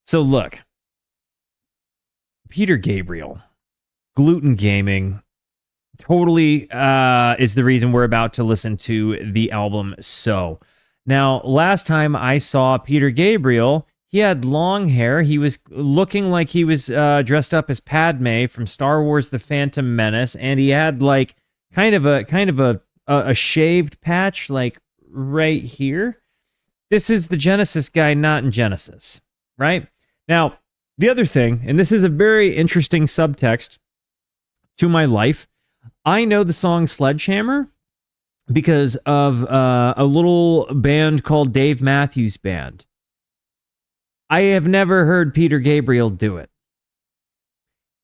So look, Peter Gabriel, Gluten Gaming, totally is the reason we're about to listen to the album So. Now, last time I saw Peter Gabriel, he had long hair. He was looking like he was dressed up as Padme from Star Wars: The Phantom Menace, and he had like kind of a shaved patch like right here. This is the Genesis guy, not in Genesis, right? Now, the other thing, and this is a very interesting subtext to my life, I know the song Sledgehammer because of a little band called Dave Matthews Band. I have never heard Peter Gabriel do it.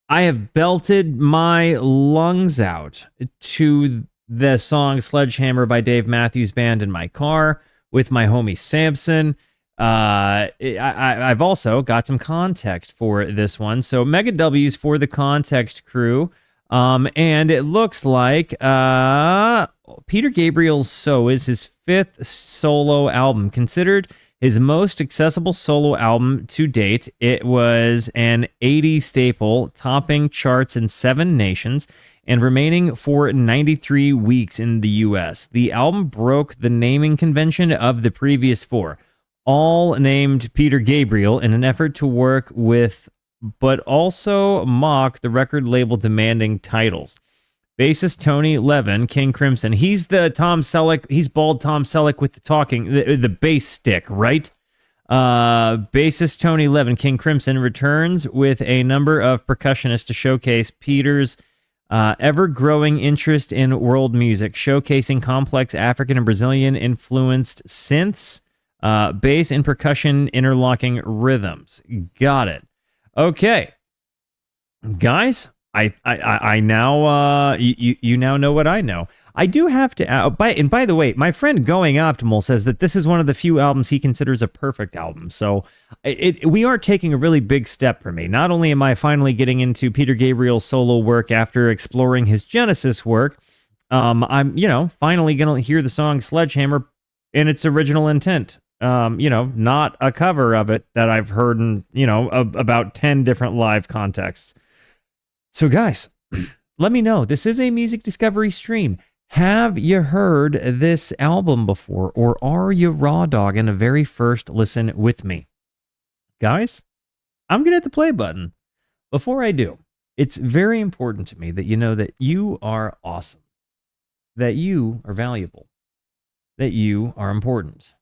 I have belted my lungs out to the song Sledgehammer by Dave Matthews Band in my car with my homie Samson. I've also got some context for this one. So mega W's for the context crew. And it looks like Peter Gabriel's So is his 5th solo album, considered his most accessible solo album to date. It was an 80s staple, topping charts in 7 nations and remaining for 93 weeks in the US. The album broke the naming convention of the previous 4, all named Peter Gabriel, in an effort to work with but also mock the record label demanding titles. Bassist Tony Levin, King Crimson, he's the Tom Selleck, he's bald Tom Selleck with the talking, the bass stick, right? Bassist Tony Levin, King Crimson, returns with a number of percussionists to showcase Peter's ever-growing interest in world music, showcasing complex African and Brazilian-influenced synths, bass and percussion interlocking rhythms. Got it. Okay, guys, I now you now know what I know. I do have to by the way, my friend Going Optimal says that this is one of the few albums he considers a perfect album. So we are taking a really big step for me. Not only am I finally getting into Peter Gabriel's solo work after exploring his Genesis work, I'm finally gonna hear the song Sledgehammer in its original intent. Not a cover of it that I've heard in, about 10 different live contexts. So guys, let me know. This is a music discovery stream. Have you heard this album before, or are you raw dogging a very first listen with me? Guys, I'm going to hit the play button. Before I do, it's very important to me that you know that you are awesome, that you are valuable, that you are important,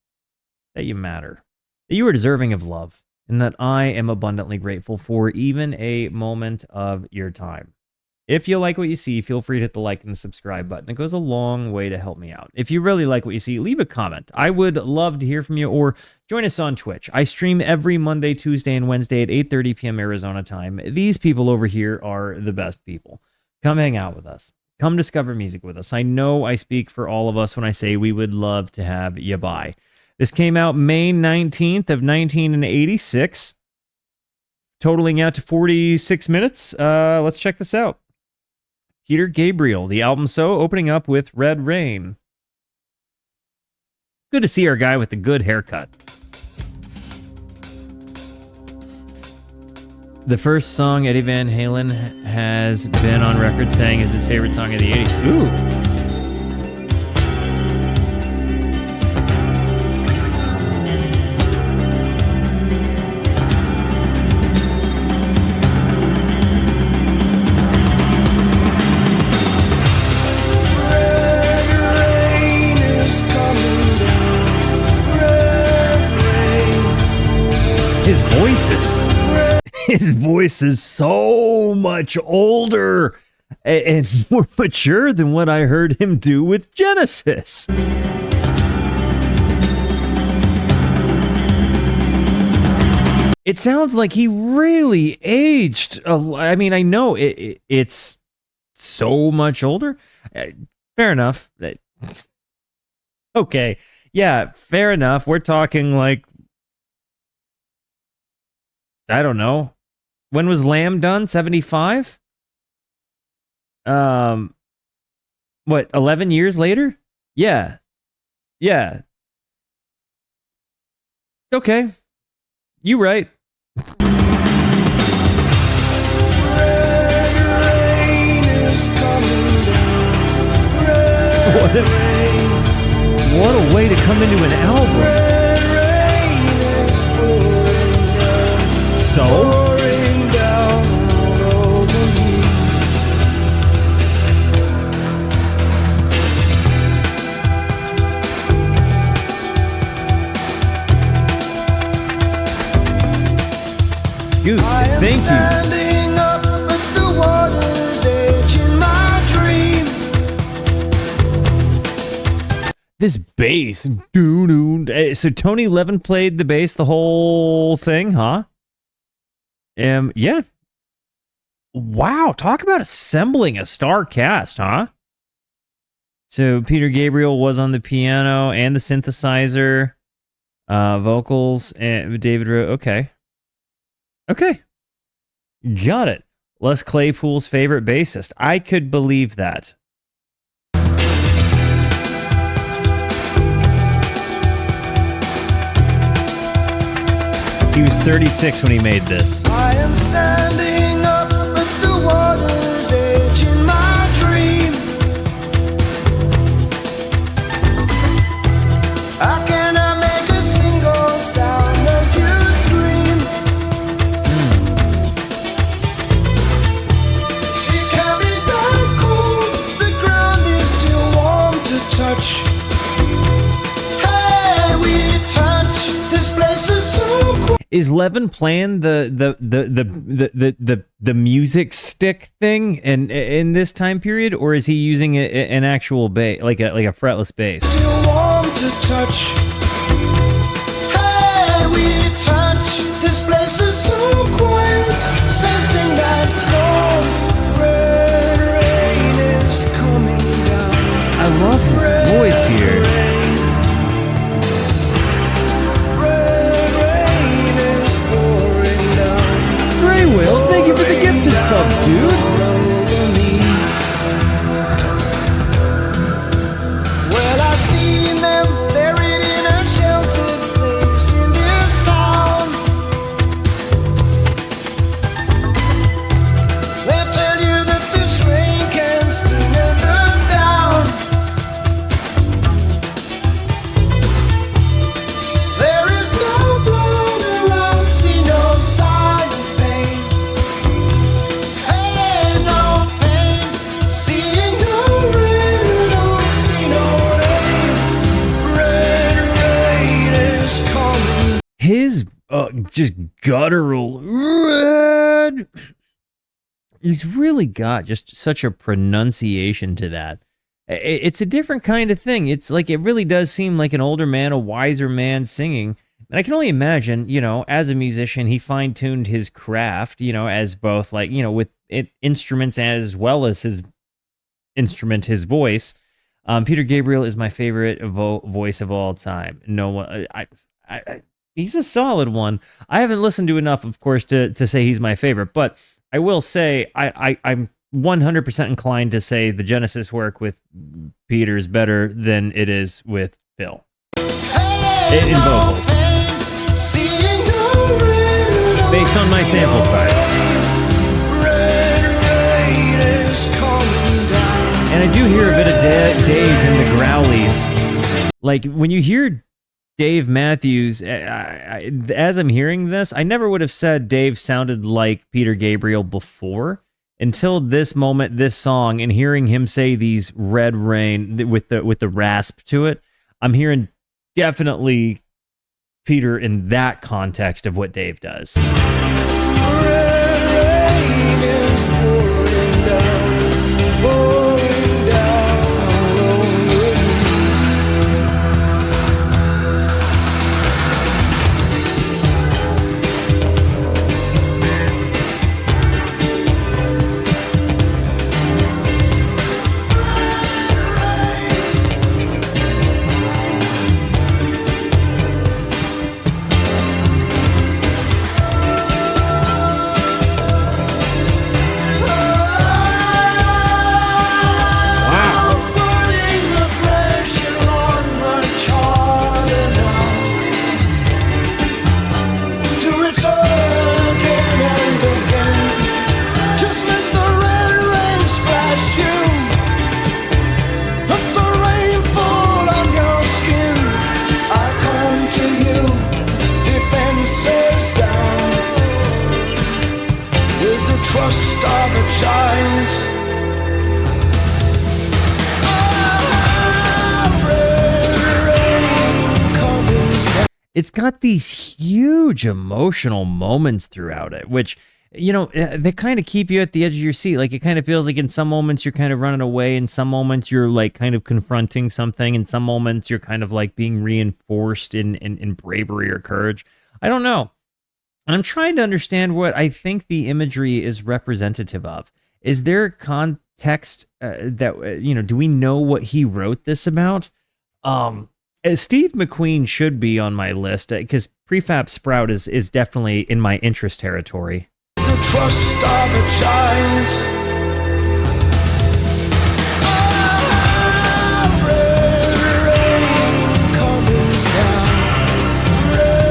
that you matter, that you are deserving of love, and that I am abundantly grateful for even a moment of your time. If you like what you see, feel free to hit the like and the subscribe button. It goes a long way to help me out. If you really like what you see, leave a comment. I would love to hear from you, or join us on Twitch. I stream every Monday, Tuesday, and Wednesday at 8:30 p.m. Arizona time. These people over here are the best people. Come hang out with us. Come discover music with us. I know I speak for all of us when I say we would love to have you by. This came out May 19th of 1986, totaling out to 46 minutes. Let's check this out. Peter Gabriel, the album So, opening up with Red Rain. Good to see our guy with the good haircut. The first song Eddie Van Halen has been on record saying is his favorite song of the 80s. Ooh. His voice is so much older and more mature than what I heard him do with Genesis. It sounds like he really aged. I mean, I know it's so much older. Fair enough. Okay. Yeah, fair enough. We're talking like, I don't know. When was Lamb done? 75? What, 11 years later? Yeah. Yeah. Okay. You right. What a way to come into an album. So? Goose, thank you. This bass. So Tony Levin played the bass the whole thing, huh? Yeah. Wow, talk about assembling a star cast, huh? So Peter Gabriel was on the piano and the synthesizer, vocals, and David okay. Okay. Got it. Les Claypool's favorite bassist. I could believe that. He was 36 when he made this. I am standing up at the water's edge in my dream. I cannot make a single sound as you scream. It can be that cold, the ground is still warm to touch. Hey, we touch, this place is so cool. Is Levin playing the music stick thing in this time period, or is he using an actual bass, like a fretless bass? Still warm to touch. Hey, we touch. This place is so quiet. Sensing that storm. Red rain is coming down. I love his voice here. Will, thank you for the gifted sub, dude. Well, I've seen them buried in a sheltered place in this town. They'll tell you that this rain can still never down. There is no blood around, see no sign of pain. His just guttural red. He's really got just such a pronunciation to that. It's a different kind of thing. It's like it really does seem like an older man, a wiser man singing. And I can only imagine, as a musician, he fine-tuned his craft, as both like, with instruments as well as his instrument, his voice. Peter Gabriel is my favorite voice of all time. No one, he's a solid one. I haven't listened to enough, of course, to say he's my favorite, but I will say I'm 100% inclined to say the Genesis work with Peter is better than it is with Phil in vocals, based on my sample size. And I do hear a bit of Dave in the growlies. Like when you hear Dave Matthews, as I'm hearing this, I never would have said Dave sounded like Peter Gabriel before until this moment, this song, and hearing him say these red rain with the rasp to it. I'm hearing definitely Peter in that context of what Dave does. it's got these huge emotional moments throughout it, which, they kind of keep you at the edge of your seat. Like, it kind of feels like in some moments you're kind of running away, in some moments you're like kind of confronting something, in some moments you're kind of like being reinforced in bravery or courage. I don't know. I'm trying to understand what I think the imagery is representative of. Is there context that, do we know what he wrote this about? Steve McQueen should be on my list because Prefab Sprout is definitely in my interest territory. The trust of a child. Rain coming down. Rain.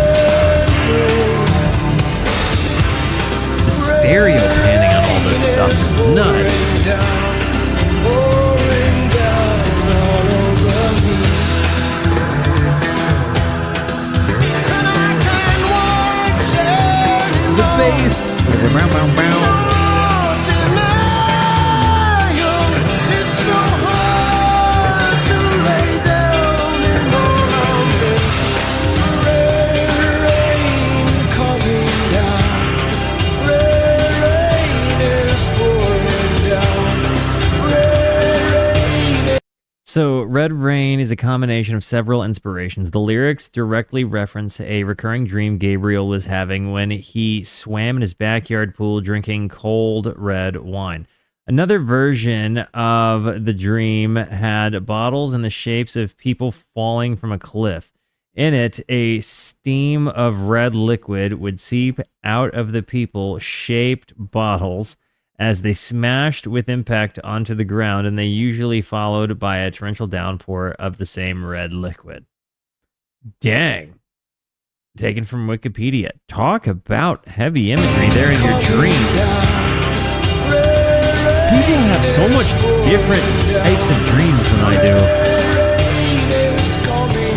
The stereo panning on all this stuff is nuts. Pouring down all over me. And I can't watch anymore. The bass. Bow, bow, bow. It's so hard to lay down in all of this. Rain coming down. Rain is pouring down. Rain. So, Red Rain is a combination of several inspirations. The lyrics directly reference a recurring dream Gabriel was having when he swam in his backyard pool drinking cold red wine. Another version of the dream had bottles in the shapes of people falling from a cliff. In it, a steam of red liquid would seep out of the people-shaped bottles as they smashed with impact onto the ground, and they usually followed by a torrential downpour of the same red liquid. Dang. Taken from Wikipedia. Talk about heavy imagery there in your dreams. People have so much different types of dreams than I do. Rain is coming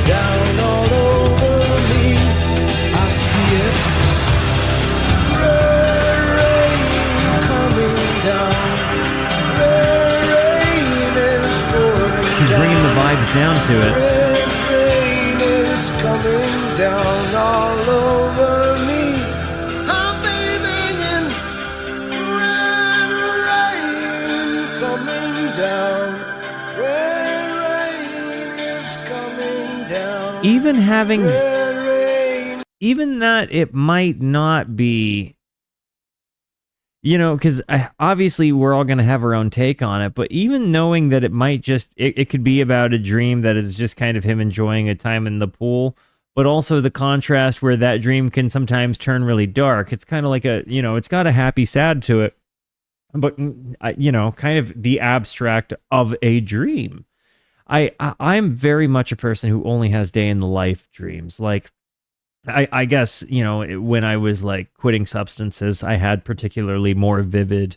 down all over me. I see it. Rain coming down. Rain is pouring He's down. bringing the vibes down to it. Rain is coming down all over me. I'm bathing in red rain coming down. Red rain is coming down. Even having, Red rain. even that it might not be, because obviously we're all going to have our own take on it, but even knowing that it might just, it could be about a dream that is just kind of him enjoying a time in the pool, but also the contrast where that dream can sometimes turn really dark. It's kind of like it's got a happy sad to it, but, kind of the abstract of a dream. I'm very much a person who only has day in the life dreams. Like, I guess, when I was like quitting substances, I had particularly more vivid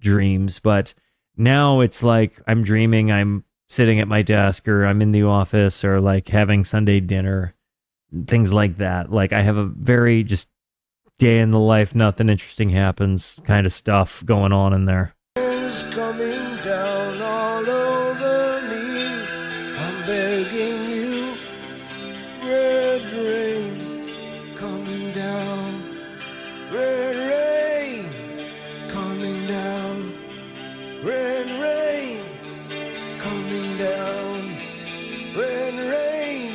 dreams, but now it's like I'm dreaming I'm sitting at my desk or I'm in the office or like having Sunday dinner, things like that. Like, I have a very just day in the life, nothing interesting happens kind of stuff going on in there. Is coming down all over me. I'm begging you. Red rain coming down. Red rain coming down. Red rain coming down. Red rain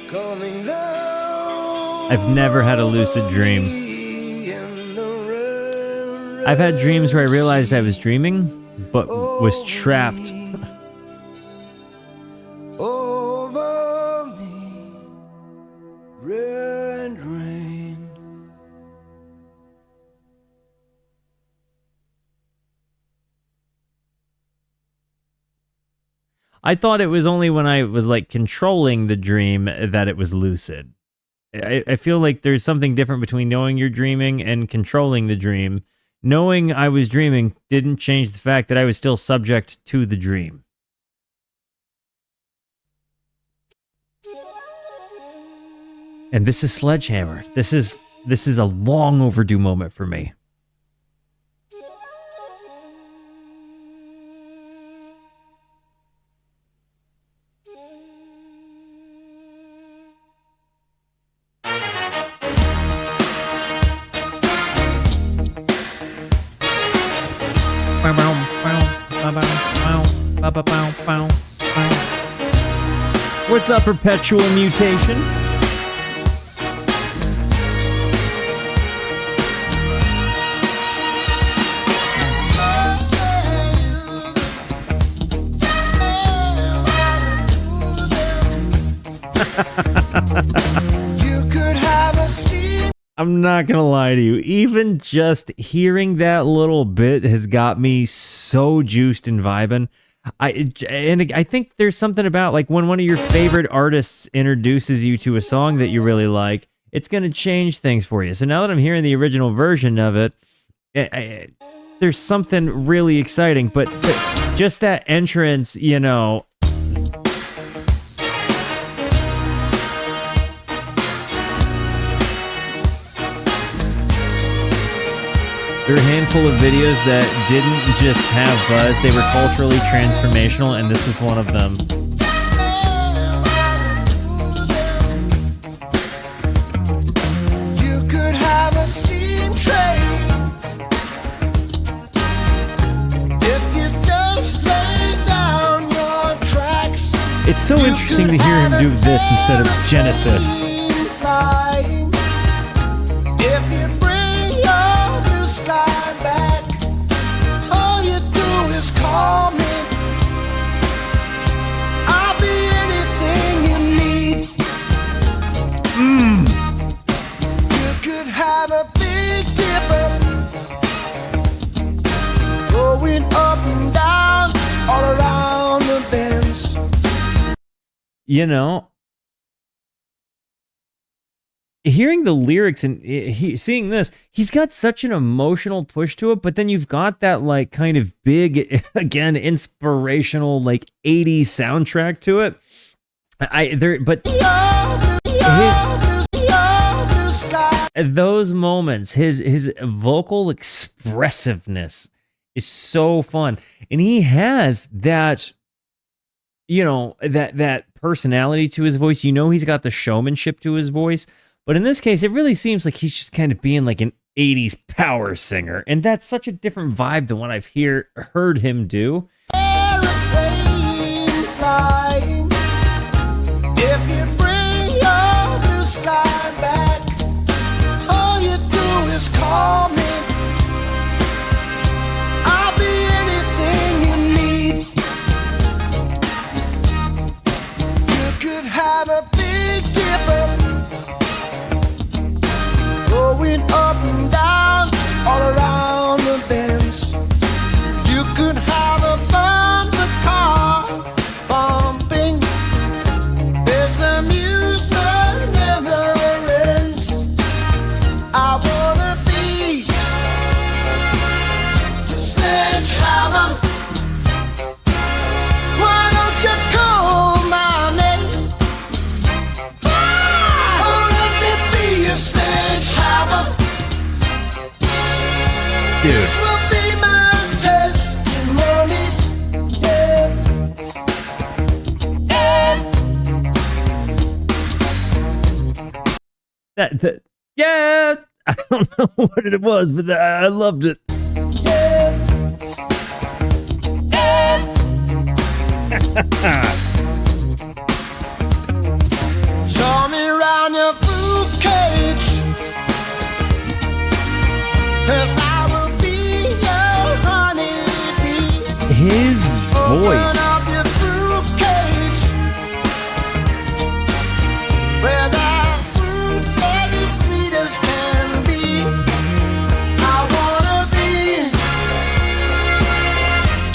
coming down. I've never had a lucid dream. I've had dreams where I realized I was dreaming, but was trapped. Over me, red rain. I thought it was only when I was like controlling the dream that it was lucid. I feel like there's something different between knowing you're dreaming and controlling the dream. Knowing I was dreaming didn't change the fact that I was still subject to the dream. And this is Sledgehammer. This is a long overdue moment for me. What's up, Perpetual Mutation? You could have a steam. I'm not gonna lie to you. Even just hearing that little bit has got me so juiced and vibing. I think there's something about like when one of your favorite artists introduces you to a song that you really like, it's gonna change things for you. So now that I'm hearing the original version of it, there's something really exciting. But just that entrance, you know. There are a handful of videos that didn't just have buzz, they were culturally transformational, and this was one of them. You could have a steam train if you just lay down your tracks. It's so interesting to hear him do this instead of Genesis. Flying. If you bring your blue sky back, all you do is call me. I'll be anything you need. You could have a big dipper going up and down all around the bends. You know, hearing the lyrics and seeing this, he's got such an emotional push to it, but then you've got that like kind of big, again, inspirational like 80s soundtrack to it. Those moments, his vocal expressiveness is so fun, and he has that, you know, that personality to his voice. You know, he's got the showmanship to his voice. But in this case, it really seems like he's just kind of being like an 80s power singer. And that's such a different vibe than what I've heard him do. Airplane flying. If you bring your blue sky back, all you do is call me. I'll be anything you need. You could have a big dipper going up and down all around the bends. You could have a thunder car bumping. There's amusement never ends. I wanna be the sledgehammer. Why don't you call my name? Oh, let me be your sledgehammer. Dude. This will be my testimony. Yeah. Yeah, I don't know what it was, but I loved it. Show me around your fruit cage, 'cause I will be your honeybee. His Open voice. up your fruit cage, where the fruit is sweet as can be. I wanna be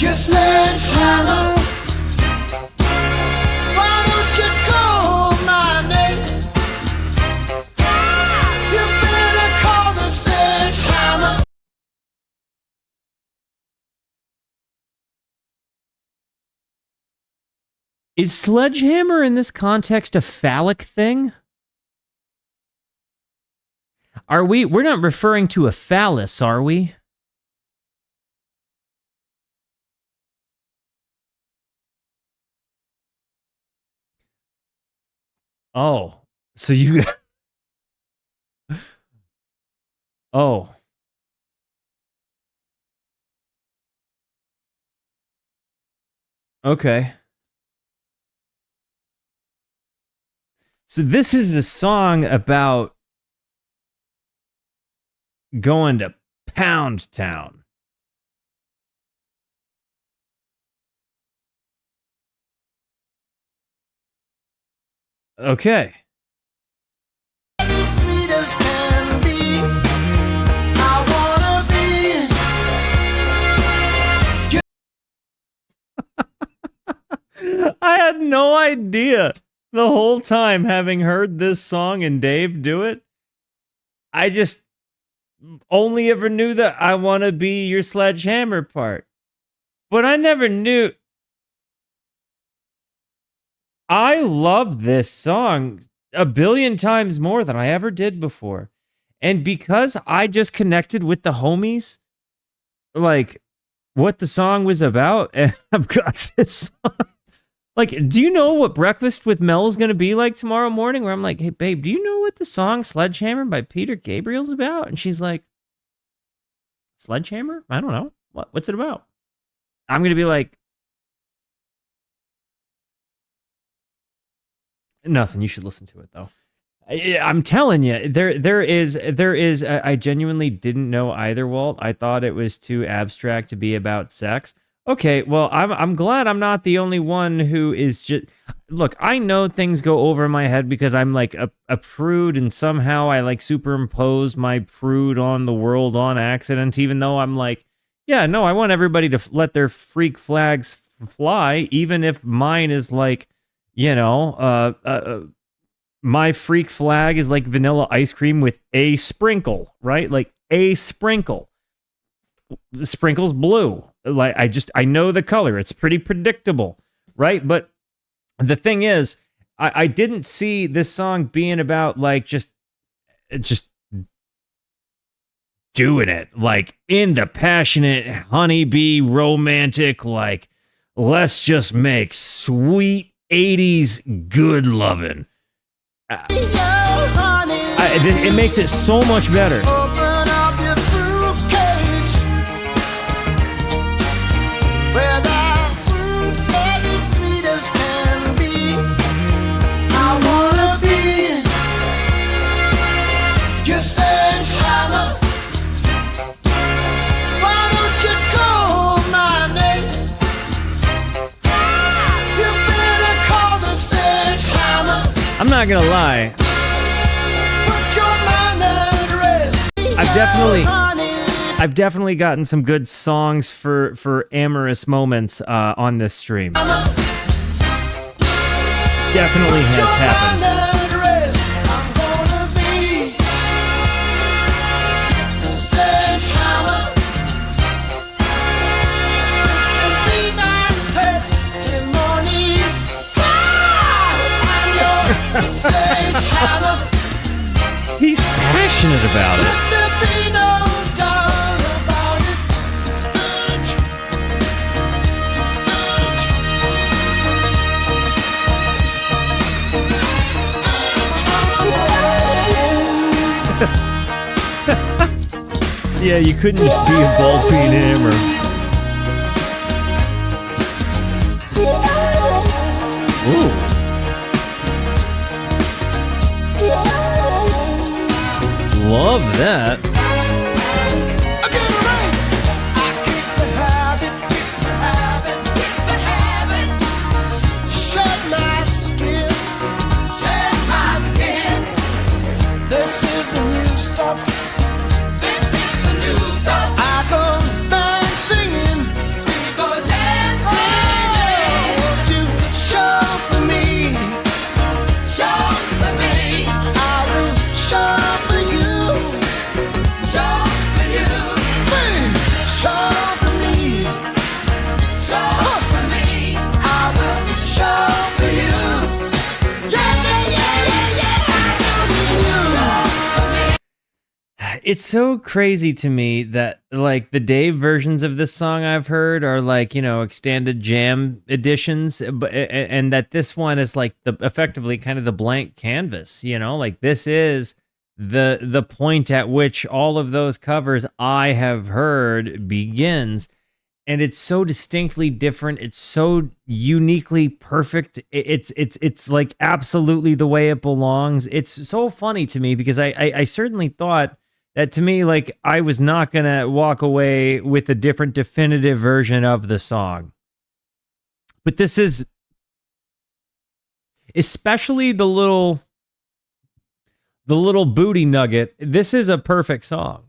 your sledgehammer. Why don't you call my name? You better call the sledgehammer. Is Sledgehammer in this context a phallic thing? We're not referring to a phallus, are we? Oh, so you Oh. Okay. So this is a song about going to Pound Town. Okay. As sweet as can be. I wanna be. I had no idea the whole time having heard this song and Dave do it. I just only ever knew that I want to be your sledgehammer part. But I never knew. I love this song a billion times more than I ever did before. And because I just connected with the homies, like what the song was about, and I've got this song. Like, do you know what Breakfast with Mel is going to be like tomorrow morning? Where I'm like, hey, babe, do you know what the song Sledgehammer by Peter Gabriel's about? And she's like, Sledgehammer? I don't know. What's it about? I'm going to be like, nothing. You should listen to it, though. I'm telling you, there is. I genuinely didn't know either, Walt. I thought it was too abstract to be about sex. Okay, well, I'm glad I'm not the only one who is just. Look, I know things go over my head because I'm like a prude, and somehow I like superimpose my prude on the world on accident. Even though I'm like, yeah, no, I want everybody to let their freak flags fly, even if mine is like, you know, my freak flag is like vanilla ice cream with a sprinkle, right? Like a sprinkle. The sprinkle's blue. Like I know the color. It's pretty predictable, right? But the thing is, I didn't see this song being about like just doing it like in the passionate honeybee romantic, like let's just make sweet 80s good loving. It makes it so much better. Open up your fruit cage, where that fruit is as sweet as can be. I wanna be your sledgehammer. Why don't you call my name? You better call the sledgehammer. I'm not gonna lie. Put your mind at rest. I've definitely gotten some good songs for amorous moments on this stream. Definitely has happened. I'm gonna be the sledgehammer. This can be my testimony. I'm your sledgehammer. He's passionate about it. Let there be no doubt about it. The sledge, the sledge, the sledgehammer. Yeah, you couldn't just be a ball peen hammer. Ooh. Love that. It's so crazy to me that like the Dave versions of this song I've heard are like, you know, extended jam editions, but and that this one is like the effectively kind of the blank canvas, you know, like this is the point at which all of those covers I have heard begins. and it's so distinctly different. It's so uniquely perfect. It's like absolutely the way it belongs. It's so funny to me because I certainly thought that, to me, like, I was not gonna walk away with a different definitive version of the song. But this is, especially the little booty nugget, this is a perfect song.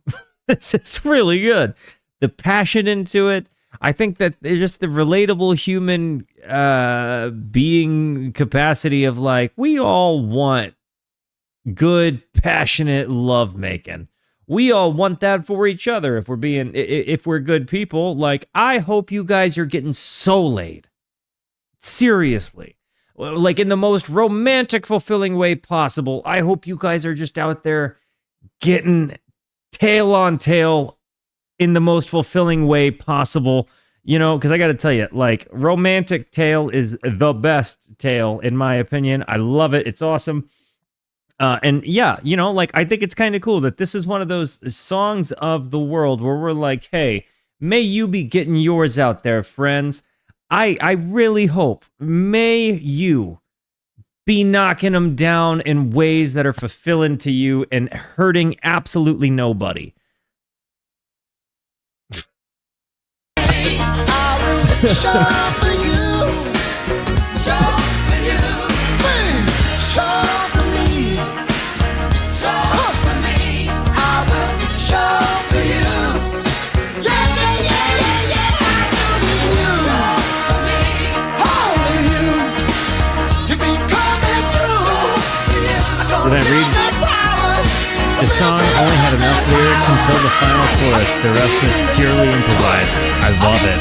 This is really good. The passion into it. I think that it's just the relatable human being capacity of, like, we all want good, passionate lovemaking. We all want that for each other if we're good people. Like, I hope you guys are getting so laid. Seriously. Like, in the most romantic, fulfilling way possible. I hope you guys are just out there getting tail on tail in the most fulfilling way possible. You know, because I got to tell you, like, romantic tail is the best tail, in my opinion. I love it. It's awesome. And yeah, you know, like, I think it's kind of cool that this is one of those songs of the world where we're like, hey, may you be getting yours out there, friends. I really hope, may you be knocking them down in ways that are fulfilling to you and hurting absolutely nobody. Show for you. Show for you. Show for me. Show for me. I will show for you. Yeah, yeah, yeah, yeah, yeah. I do you. Show for me. Only you. You be coming through. Did I read? The song only had enough lyrics until the final chorus. The rest is purely improvised. I love it.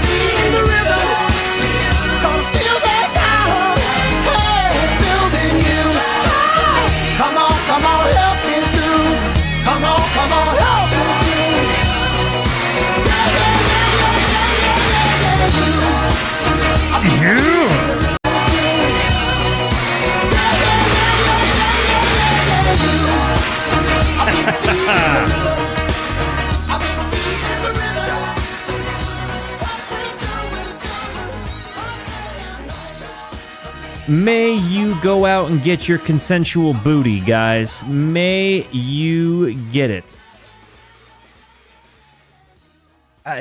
May you go out and get your consensual booty, guys. May you get it.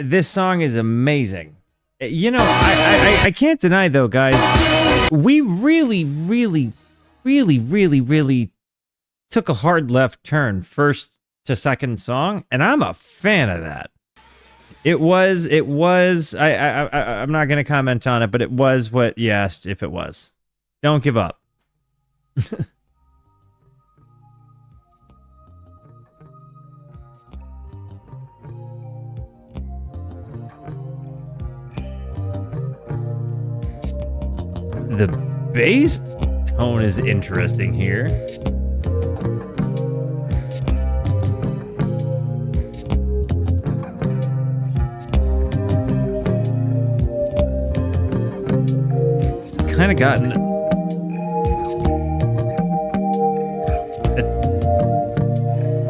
This song is amazing. You know, I can't deny, though, guys, we really took a hard left turn first to second song, and I'm a fan of that. It was, I'm not going to comment on it, but it was what you asked if it was. Don't give up. The bass tone is interesting here. It's kind of gotten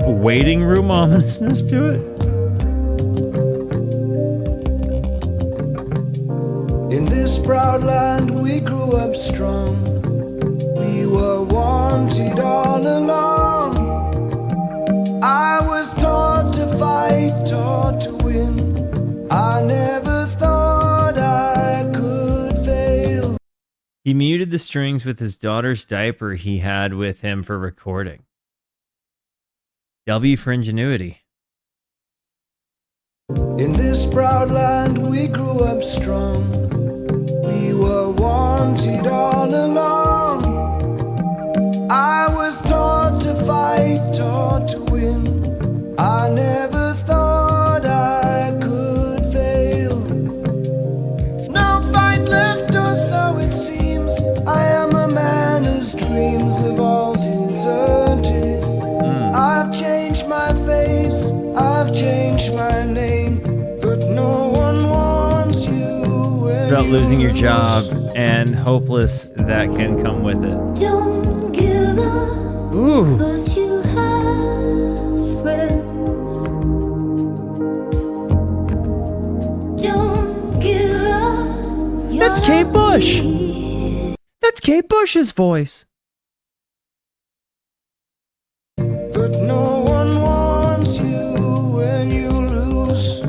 a waiting room ominousness to it. In this proud land we grew up strong. We were wanted all along. I was taught to fight, taught to win. I never thought I could fail. He muted the strings with his daughter's diaper he had with him for recording. W for ingenuity. In this proud land we grew up strong. We were wanted all along. I was taught to fight, taught to win. I never thought I could fail. No fight left, or so it seems. I am a man whose dreams have all deserted. I've changed my face, I've changed my name, but no one wants you. About losing your job and hopeless that can come with it. Don't give up, Ooh. 'cause you have friends. Don't That's Kate Bush. That's Kate Bush's voice. But no one wants you when you lose.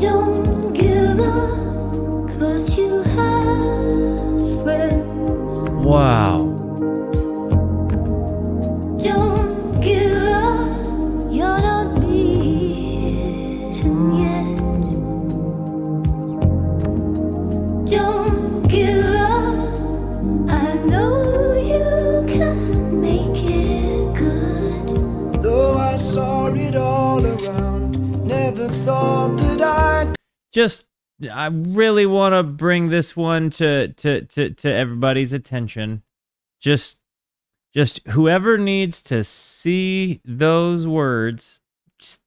Don't give up, 'cause you have friends. Wow. Don't give up, you're not beaten yet. Don't give up, I know you can make it good. Though I saw it all around, never thought that I I really want to bring this one to everybody's attention. Just whoever needs to see those words just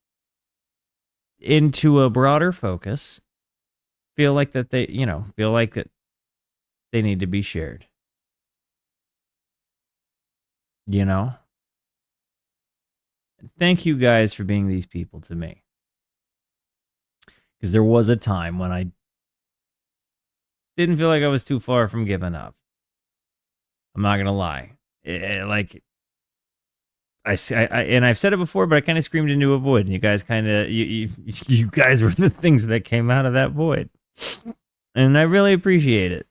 into a broader focus, feel like that they need to be shared. You know? Thank you guys for being these people to me. Because there was a time when I didn't feel like I was too far from giving up. I'm not gonna lie. And I've said it before, but I kind of screamed into a void, and you guys you guys were the things that came out of that void, and I really appreciate it.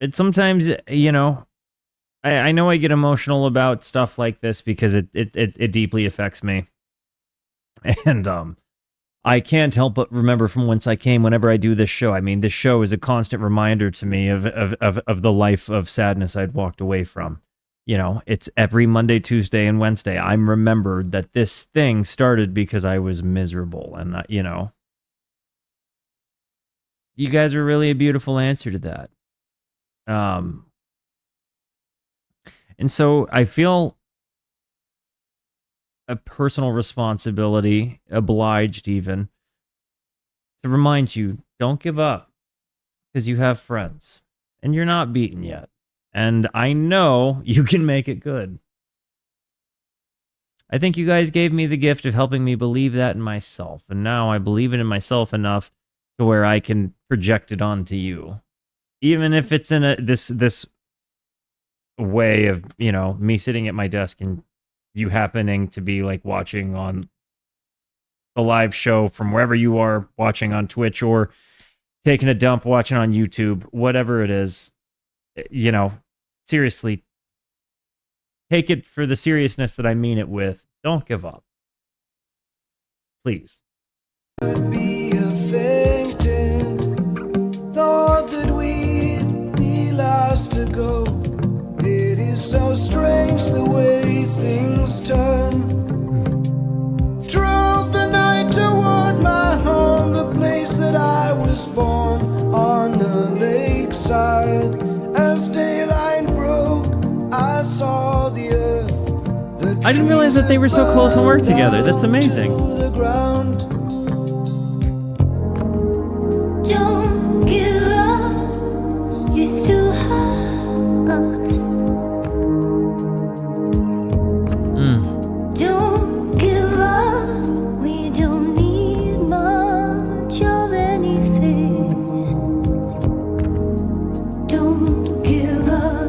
It's sometimes, I know I get emotional about stuff like this because it deeply affects me, and I can't help but remember from whence I came whenever I do this show. I mean, this show is a constant reminder to me of the life of sadness I'd walked away from. It's every Monday, Tuesday, and Wednesday. I'm remembered that this thing started because I was miserable. And, you guys are really a beautiful answer to that. And so I feel a personal responsibility, obliged even, to remind you, don't give up, because you have friends and you're not beaten yet. And I know you can make it good. I think you guys gave me the gift of helping me believe that in myself. And now I believe it in myself enough to where I can project it onto you. Even if it's in this way of, me sitting at my desk and you happening to be like watching on the live show from wherever you are, watching on Twitch or taking a dump, watching on YouTube, whatever it is, seriously, take it for the seriousness that I mean it with. Don't give up. Please. could be a fainted. Thought that we'd be last to go. It is so strange the way things turn. Drove the night toward my home, the place that I was born, on the lakeside. As daylight broke, I saw the earth. I didn't realize that they were so close and worked together. That's amazing. Don't give up, you still have us. Don't give up, we don't need much of anything. Don't give up,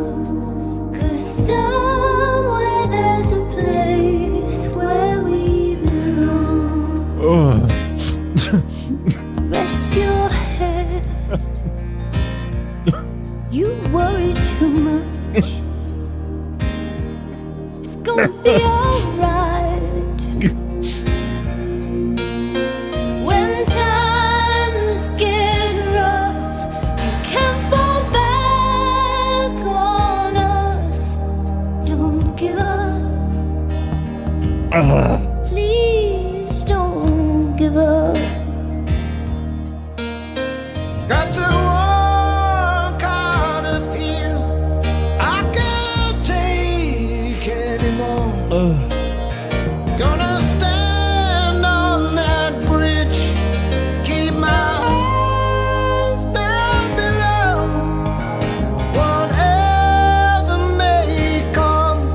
'cause somewhere there's a place where we belong. Rest your head. You worry too much. It's gonna be alright. When times get rough, you can't fall back on us. Don't give up. Please don't give up. Got to walk out of here. I can't take anymore. Gonna stand on that bridge. Keep my eyes down below. Whatever may come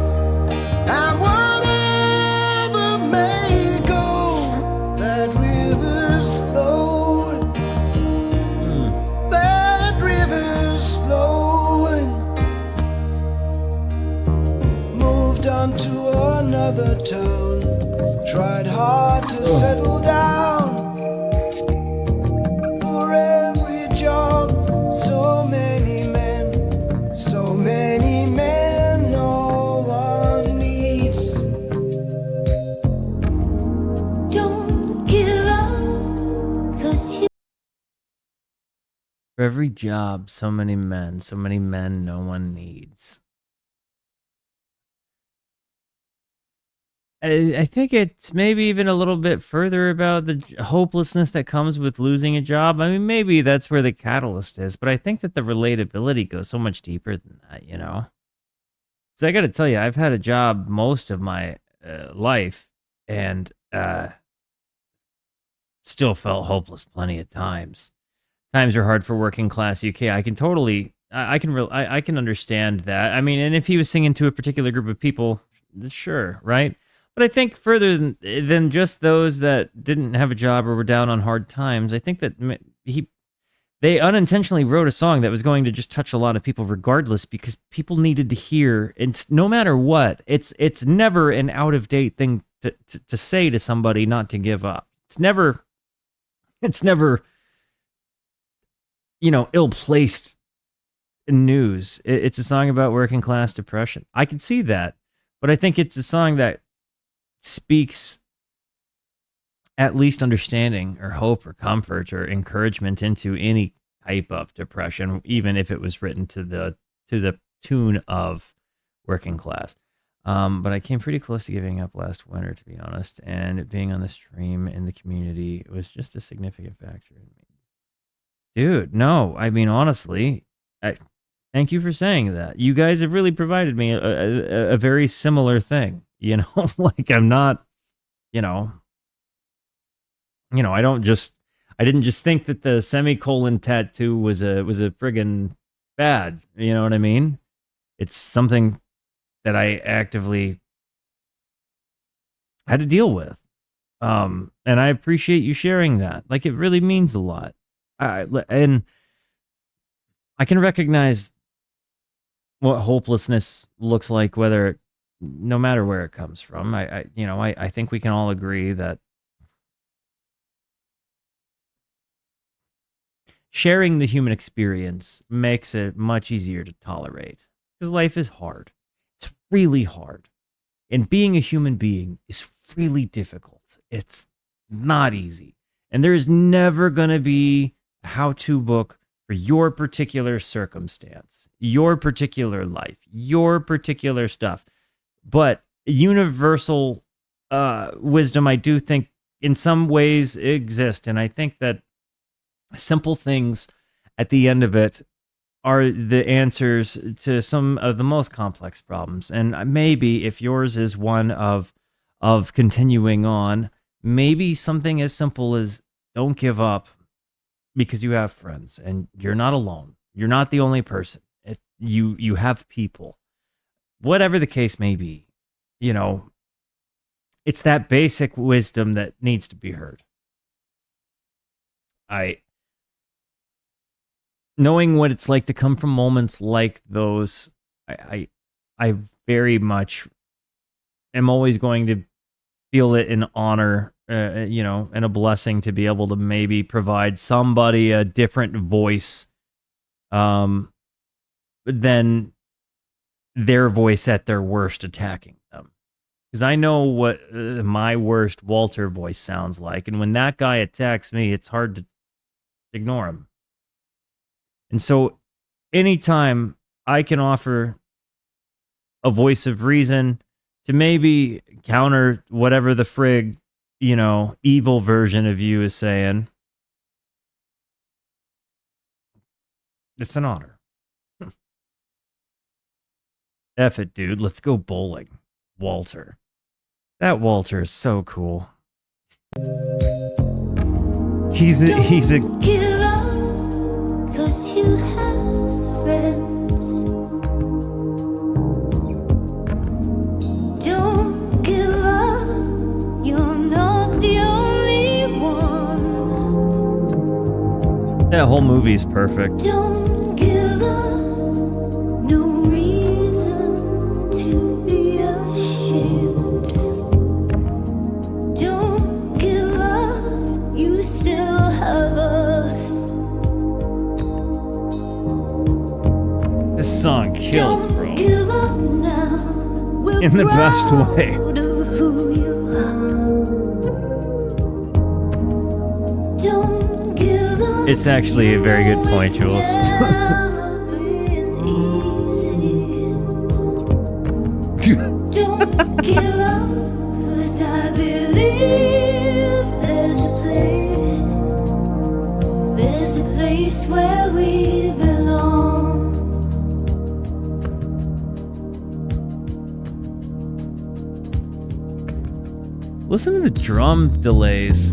and whatever may go, that river's flowing. tried hard to settle down. For every job, so many men, no one needs. Don't give up, 'cause you For every job, so many men no one needs. I think it's maybe even a little bit further about the hopelessness that comes with losing a job. I mean, maybe that's where the catalyst is, but I think that the relatability goes so much deeper than that, you know? So I got to tell you, I've had a job most of my life and still felt hopeless plenty of times. Times are hard for working class UK. I can totally, I can understand that. I mean, and if he was singing to a particular group of people, sure, right? But I think further than just those that didn't have a job or were down on hard times, I think that they unintentionally wrote a song that was going to just touch a lot of people regardless, because people needed to hear, it's no matter what, it's never an out of date thing to say to somebody not to give up. It's never, you know, ill-placed news. It's a song about working class depression. I can see that, but I think it's a song that speaks at least understanding or hope or comfort or encouragement into any type of depression, even if it was written to the tune of working class. But I came pretty close to giving up last winter, to be honest, and being on the stream in the community was just a significant factor in me. Dude, no, I mean, honestly, thank you for saying that. You guys have really provided me a very similar thing. You know, like I'm not, you know, I didn't just think that the semicolon tattoo was a friggin' bad. You know what I mean? It's something that I actively had to deal with. And I appreciate you sharing that. Like, it really means a lot. And I can recognize what hopelessness looks like, no matter where it comes from. I think we can all agree that sharing the human experience makes it much easier to tolerate, because life is hard. It's really hard. And being a human being is really difficult. It's not easy. And there is never going to be a how-to book for your particular circumstance, your particular life, your particular stuff. But universal wisdom, I do think, in some ways exist. And I think that simple things at the end of it are the answers to some of the most complex problems. And maybe if yours is one of continuing on, maybe something as simple as don't give up, because you have friends and you're not alone. You're not the only person. You have people. Whatever the case may be, you know, it's that basic wisdom that needs to be heard. Knowing what it's like to come from moments like those, I very much am always going to feel it an honor, and a blessing to be able to maybe provide somebody a different voice than their voice at their worst attacking them. Because I know what my worst Walter voice sounds like. And when that guy attacks me, it's hard to ignore him. And so anytime I can offer a voice of reason to maybe counter whatever the frig, evil version of you is saying, it's an honor. F it, dude. Let's go bowling. Walter. That Walter is so cool. He's a give up, 'cause you have friends. Don't give up, you're not the only one. that whole movie is perfect. Don't give up, no reason to be ashamed. song kills, Don't bro. give up now. We're In the best proud way. of who you are. Don't give up. It's actually a very good point, Jules. It's never been easy. Don't give up, 'cause I believe there's a place where we belong. Listen to the drum delays.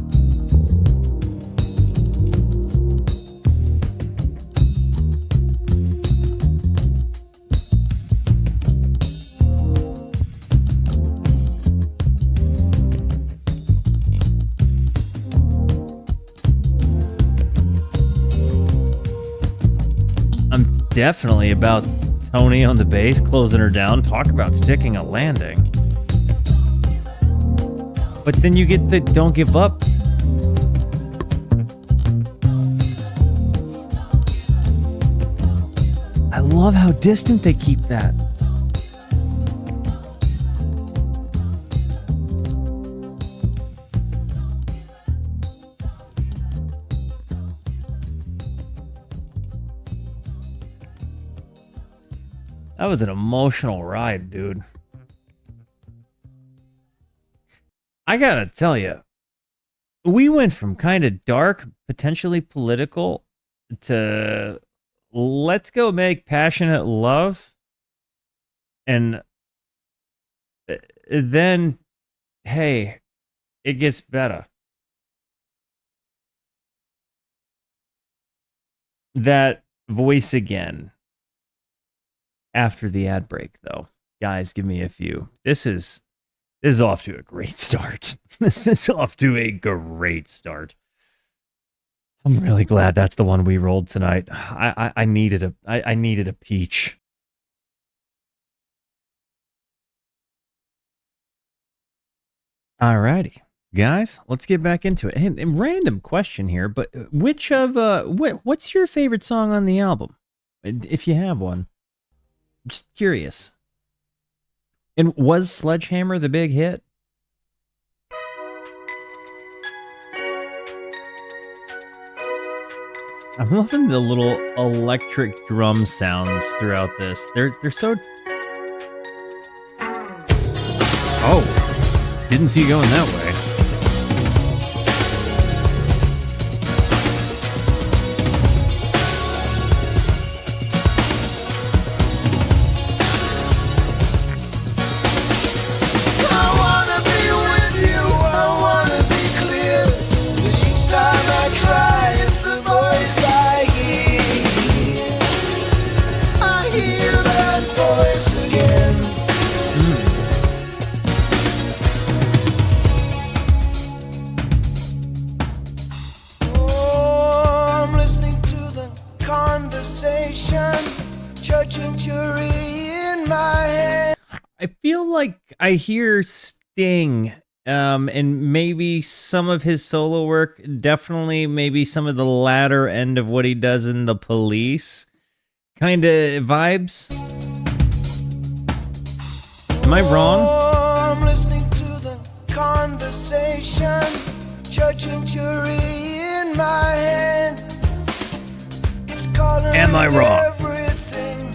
I'm definitely about Tony on the bass, closing her down. Talk about sticking a landing. But then you get the don't give up. I love how distant they keep that. That was an emotional ride, dude. I gotta tell you, we went from kind of dark, potentially political, to let's go make passionate love. And then, hey, it gets better. That voice again after the ad break, though. Guys, give me a few. This is off to a great start. This is off to a great start. I'm really glad that's the one we rolled tonight. I needed a peach. Alrighty, guys, let's get back into it. And random question here, but which of what's your favorite song on the album, if you have one? Just curious. And was Sledgehammer the big hit? I'm loving the little electric drum sounds throughout this. They're so... Oh, didn't see you going that way. I feel like I hear Sting, and maybe some of his solo work, definitely maybe some of the latter end of what he does in The Police kind of vibes. Am I wrong? I'm listening to the conversation, judge and jury in my hand. It's calling Am I wrong? everything.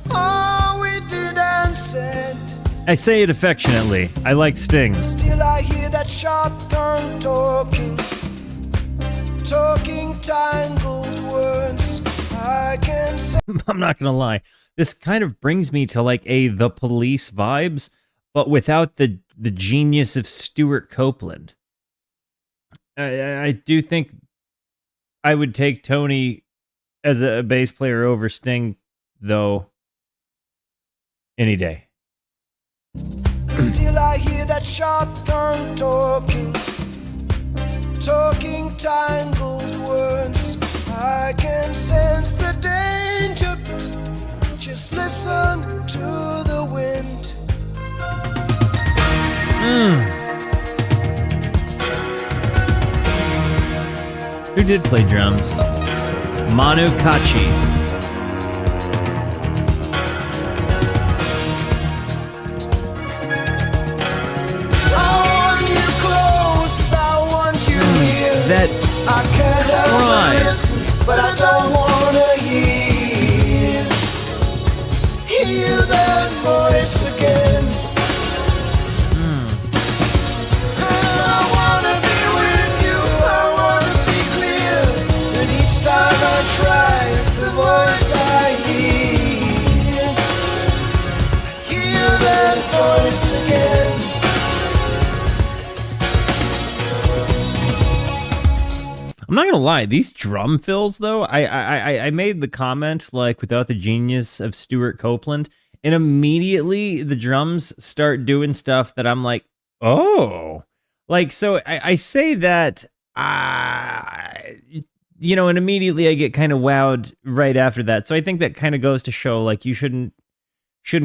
All we did and said. I say it affectionately. I like Sting. Still I hear that sharp tongue talking tangled words. I can say. I'm not gonna lie. This kind of brings me to like The Police vibes, but without the genius of Stuart Copeland. I do think I would take Tony as a bass player over Sting, though, any day. Still I hear that sharp tongue talking tangled words. I can sense the danger. Just listen to the wind. Who did play drums? Manu Katchi. that I can't help but cry. listen, but I don't wanna hear that voice again. And I wanna be with you, I wanna be clear, that each time I try, it's the voice I hear that voice again. I'm not gonna lie, these drum fills though, I made the comment like without the genius of Stuart Copeland, and immediately the drums start doing stuff that I'm like, oh, like so I say that you know, and immediately I get kind of wowed right after that. So I think that kind of goes to show like you shouldn't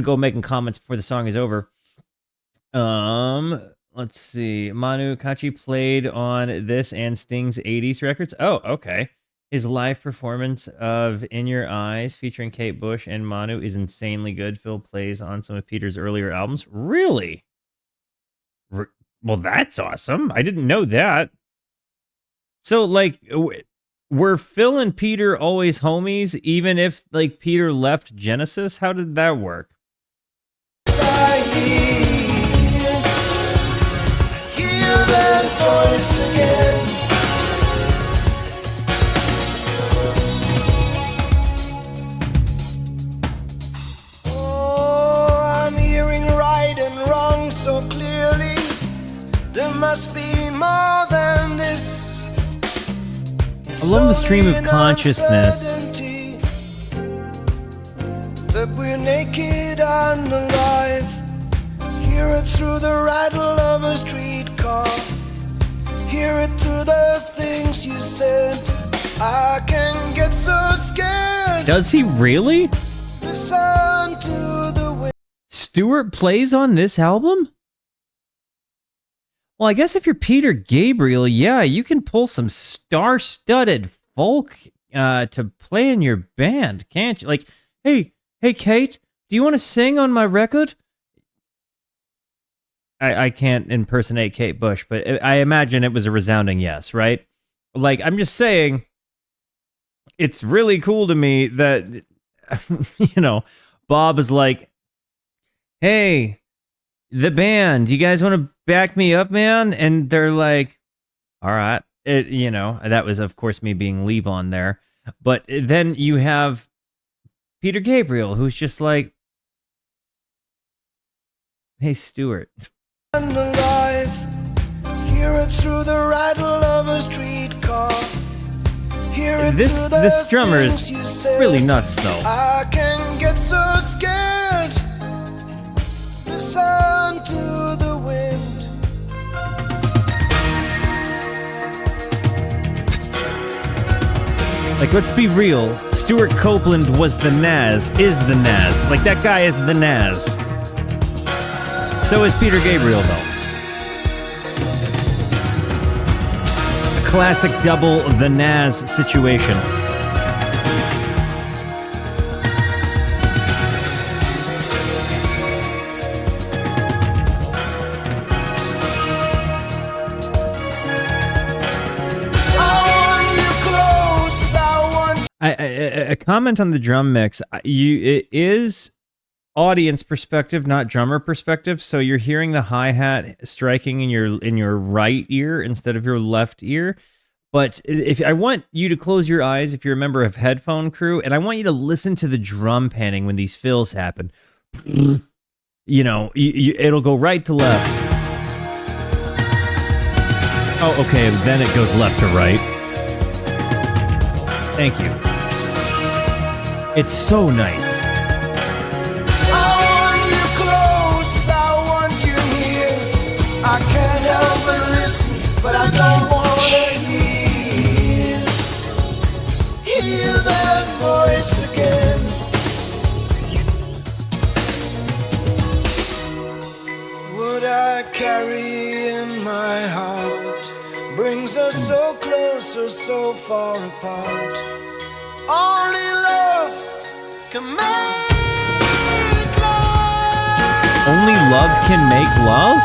go making comments before the song is over. Let's see. Manu Katché played on this and Sting's 80s records. Oh, okay. His live performance of In Your Eyes featuring Kate Bush and Manu is insanely good. Phil plays on some of Peter's earlier albums. Really? Well, that's awesome. I didn't know that. So, like, were Phil and Peter always homies, even if, like, Peter left Genesis? How did that work? That voice again. Oh, I'm hearing right and wrong so clearly. There must be more than this. I love the stream of consciousness. That we're naked and alive. Hear it through the rattle of a streetcar. Hear it through the things you said. I can get so scared. Does he really? Listen to the wind. Stuart plays on this album? Well, I guess if you're Peter Gabriel, yeah, you can pull some star-studded folk to play in your band, can't you? Like, hey, Kate, do you want to sing on my record? I can't impersonate Kate Bush, but I imagine it was a resounding yes, right? Like, I'm just saying, it's really cool to me that, you know, Bob is like, hey, the band, you guys want to back me up, man? And they're like, all right. You know, that was, of course, me being Levon there. But then you have Peter Gabriel, who's just like, hey, Stuart. And alive. Hear it through the rattle of a streetcar. Hear it through the This drummer is things you said. really nuts, though. I can get so scared. Listen to the wind. Like, let's be real. Stuart Copeland was the Nas, is the Nas. Like, that guy is the Nas. So is Peter Gabriel, though. A classic double the Nas situation. A comment on the drum mix. It is audience perspective, not drummer perspective. So you're hearing the hi-hat striking in your right ear instead of your left ear. But if I want you to close your eyes, if you're a member of Headphone Crew, and I want you to listen to the drum panning when these fills happen. You know, it'll go right to left. Oh, okay. Then it goes left to right. Thank you. It's so nice. I want you close, I want you near. I can't help but listen, but I don't want to hear that voice again. What I carry in my heart brings us so close or so far apart. Only love can make love. Only love can make love?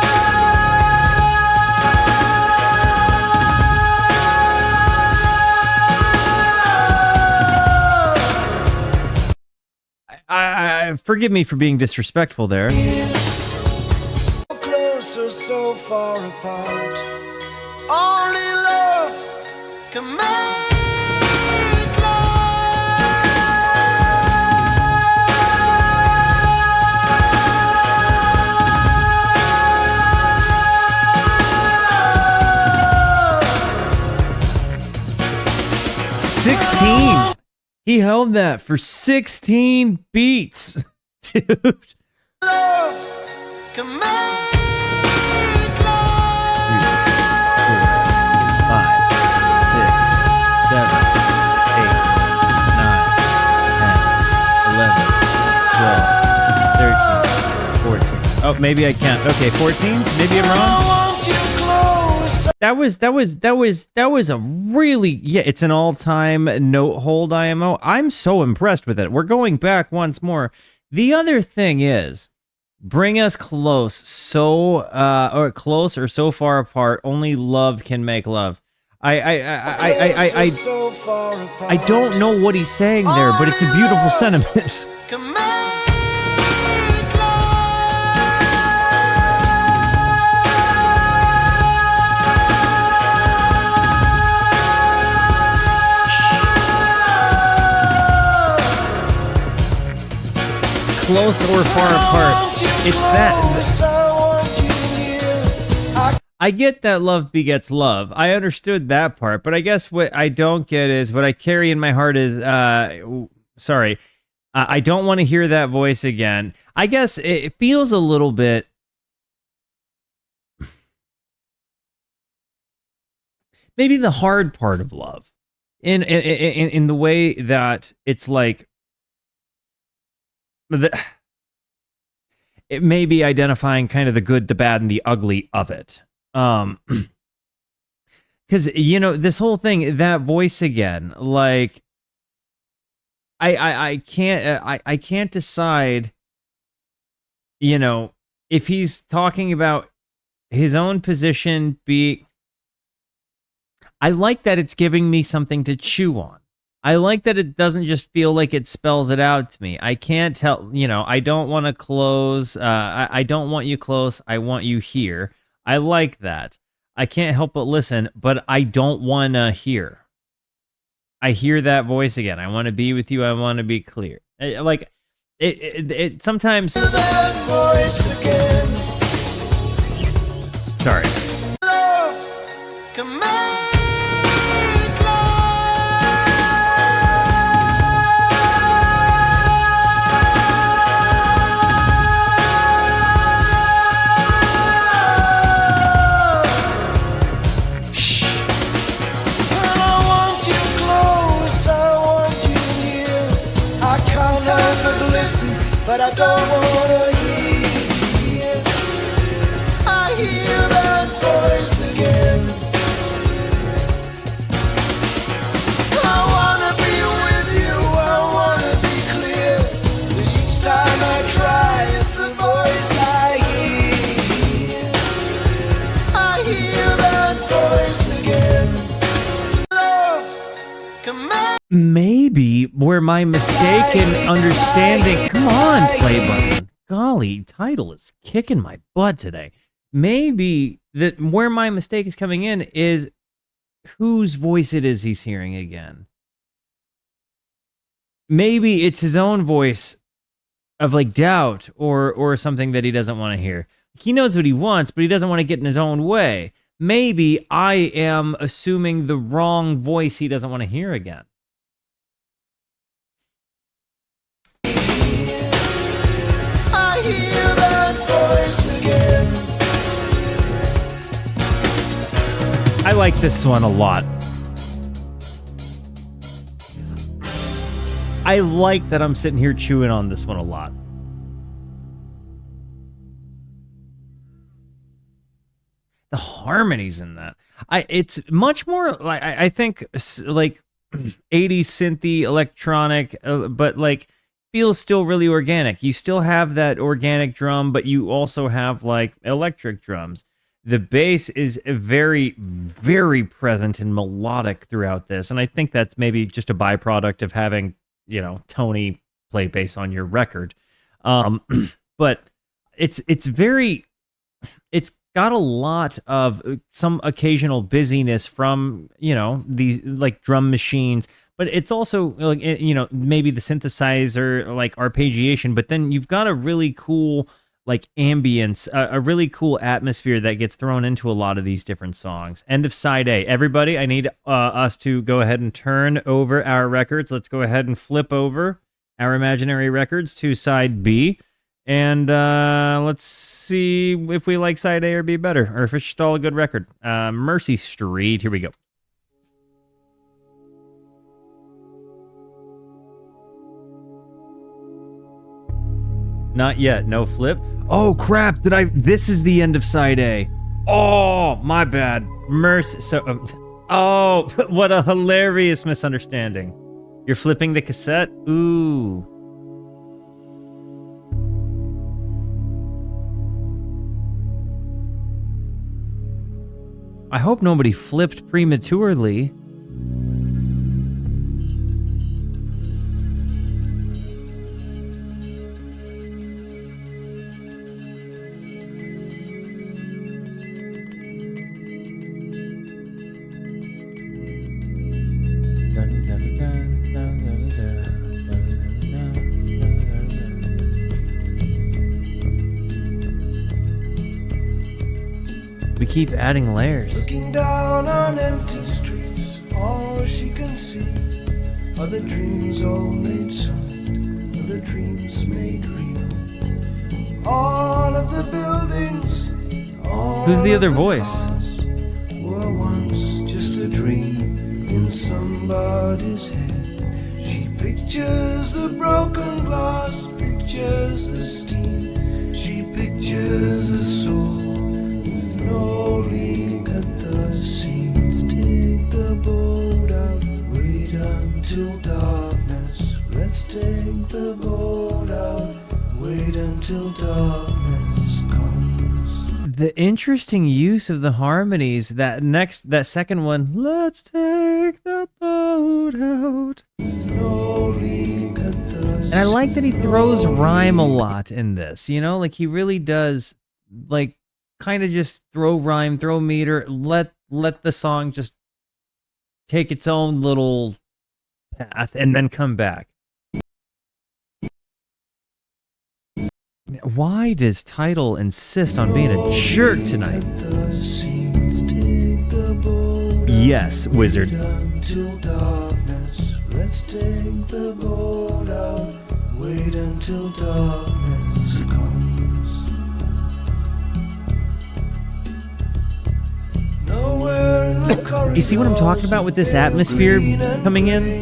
Forgive me for being disrespectful there. So close or so far apart. Only love can make love. 16. He held that for 16 beats. Dude. Love can make Oh, maybe I can't. Okay, 14? Maybe I'm wrong. That was a really, yeah, it's an all-time note hold IMO. I'm so impressed with it. We're going back once more. The other thing is, bring us close, or close or so far apart, only love can make love. I don't know what he's saying there, but it's a beautiful sentiment. Close or far apart. It's that. I get that love begets love. I understood that part, but I guess what I don't get is what I carry in my heart is, sorry, I don't want to hear that voice again. I guess it feels a little bit. Maybe the hard part of love, in the way that it's like. It may be identifying kind of the good, the bad, and the ugly of it. Because, you know, this whole thing, that voice again, like, I can't decide, you know, if he's talking about his own position I like that it's giving me something to chew on. I like that it doesn't just feel like it spells it out to me. I can't tell, you know, I don't want to close. I don't want you close. I want you here. I like that. I can't help but listen, but I don't want to hear. I hear that voice again. I want to be with you. I want to be clear. Like, it sometimes. That voice again. Sorry. Love can make but I don't wanna hear. I hear that voice again. I wanna be with you, I wanna be clear. But each time I try, it's the voice I hear. I hear that voice again. Love can make Maybe where my mistake in understanding. Come on, play button. Golly, title is kicking my butt today. Maybe that where my mistake is coming in is whose voice it is he's hearing again. Maybe it's his own voice of like doubt or something that he doesn't want to hear. He knows what he wants, but he doesn't want to get in his own way. Maybe I am assuming the wrong voice he doesn't want to hear again. I hear that voice again. I like this one a lot. I like that I'm sitting here chewing on this one a lot. The harmonies in that. It's much more like I think like 80s synthy electronic, but like feels still really organic. You still have that organic drum, but you also have like electric drums. The bass is very, very present and melodic throughout this, and I think that's maybe just a byproduct of having, you know, Tony play bass on your record. But it's very, it's got a lot of some occasional busyness from, you know, these like drum machines, but it's also like, you know, maybe the synthesizer, like arpeggiation, but then you've got a really cool like ambience, a really cool atmosphere that gets thrown into a lot of these different songs. End of side A. Everybody, I need us to go ahead and turn over our records. Let's go ahead and flip over our imaginary records to side B. And let's see if we like side A or B better, or if it's just all a good record. Mercy Street, here we go. Not yet, no flip. Oh crap, this is the end of side A. Oh, my bad. Mercy, oh, what a hilarious misunderstanding. You're flipping the cassette? Ooh. I hope nobody flipped prematurely. We keep adding layers. Looking down on empty streets, all she can see are the dreams all made solid, are the dreams made real. All of the buildings, all Who's the other of voice? cars were once just a dream in somebody's head. She pictures the broken glass, pictures the steam. She pictures a soul with no leak at the seams. Take the boat out, wait until darkness. Let's take the boat out, wait until darkness comes. The interesting use of the harmonies, that second one, let's take the boat out. No leak at the And I like that he throws rhyme a lot in this, you know, like he really does, like, kind of just throw rhyme, throw meter, let the song just take its own little path and then come back. Why does Tidal insist on being a jerk tonight? Yes, wizard. Until darkness, let's take the boat out. Wait until darkness comes. Nowhere in the corridors, You see what I'm talking about with this atmosphere coming in?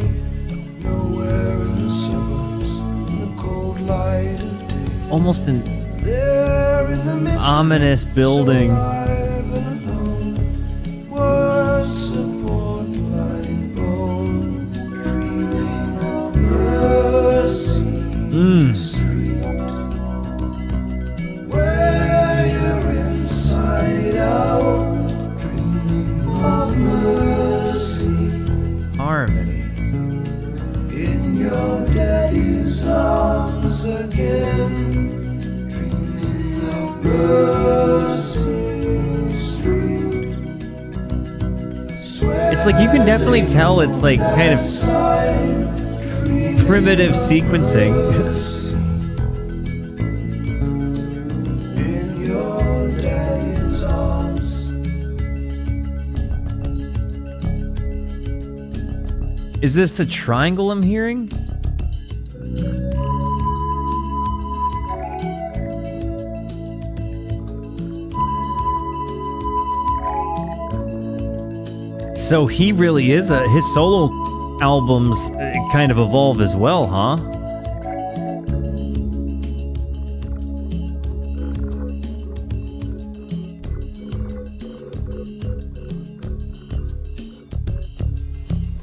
nowhere in the suburbs, in the cold light of day. Almost an There in the midst of ominous it, building. so alive and alone, words support like bone, dreaming of mercy street, where you're inside out, dreaming of mercy harmony. in your daddy's arms again. It's like you can definitely tell it's like kind of primitive sequencing. In your daddy's arms. Is this a triangle I'm hearing? So he really is his solo albums kind of evolve as well, huh?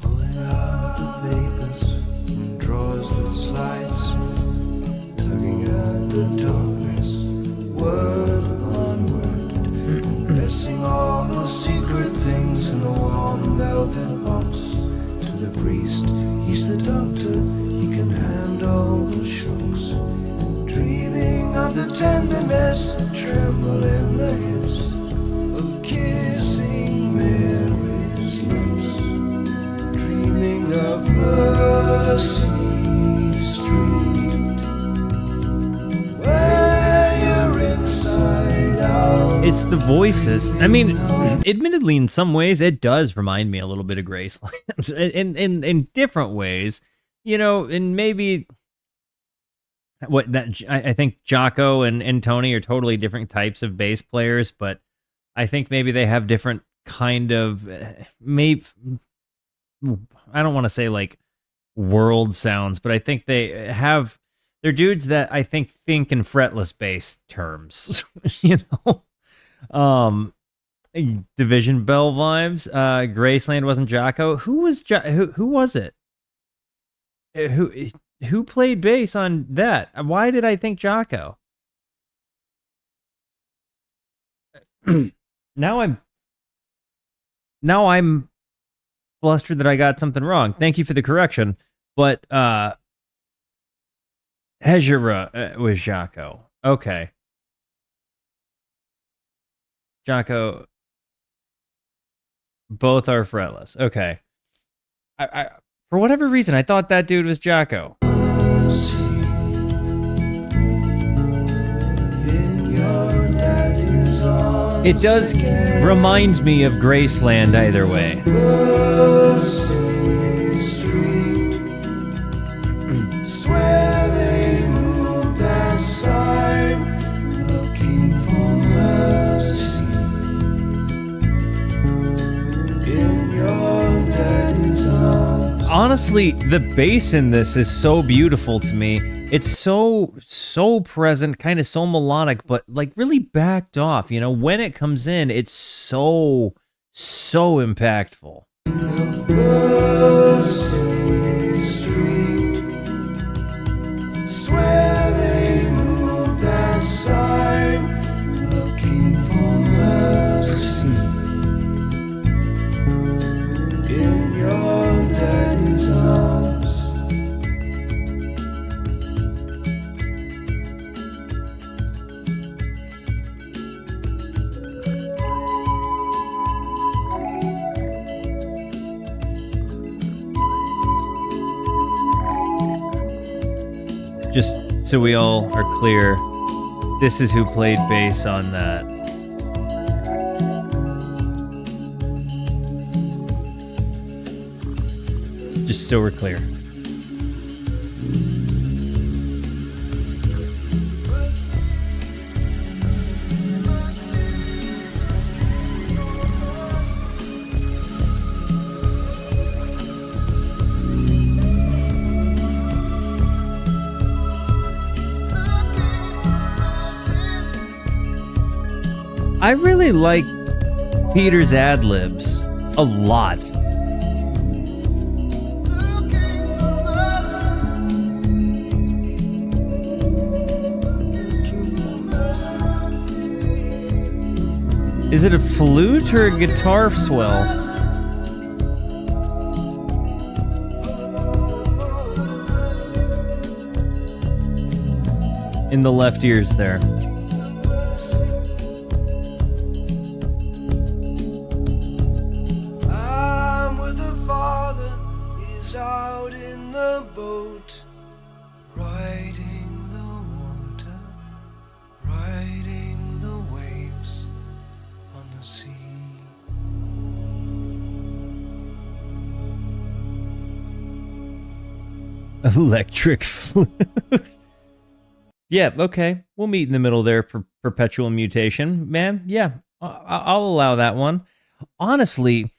Pulling out the vapors from drawers that slide smooth, tugging at the darkness, word on word, confessing all those secret things in a warm velvet box. To the priest, he's the doctor, he can handle the shocks. dreaming of the tenderness that tremble in the hips of kissing Mary's lips, dreaming of Mercy Street, where you're inside out. It's the voices. I mean, admittedly, in some ways, it does remind me a little bit of Graceland. in different ways, you know, and maybe what that I think Jocko and Tony are totally different types of bass players, but I think maybe they have different kind of maybe, I don't want to say like world sounds, but I think they're dudes that I think in fretless bass terms, you know. Division Bell vibes. Graceland wasn't Jocko. Who was who was it? Who played bass on that? Why did I think Jocko? Now I'm flustered that I got something wrong. Thank you for the correction. But Hejira was Jocko. Okay. Jocko. Both are fretless. Okay. I for whatever reason, I thought that dude was Jocko. It does remind me of Graceland either way. Swear they moved that side, looking for mercy in your daddy's arms. Honestly, the bass in this is so beautiful to me. It's so present, kind of so melodic, but like really backed off. You know, when it comes in, it's so impactful. Mercy Street, swear they moved that side, looking for mercy in your daddy's arms. Just so we all are clear, this is who played bass on that. Just so we're clear. I really like Peter's ad-libs a lot. Is it a flute or a guitar swell? In the left ears there. I'm with the father, he's out in the boat, riding the water, riding the waves on the sea. Electric flute. Yeah, okay. We'll meet in the middle there for perpetual mutation. Man, yeah, I'll allow that one. Honestly,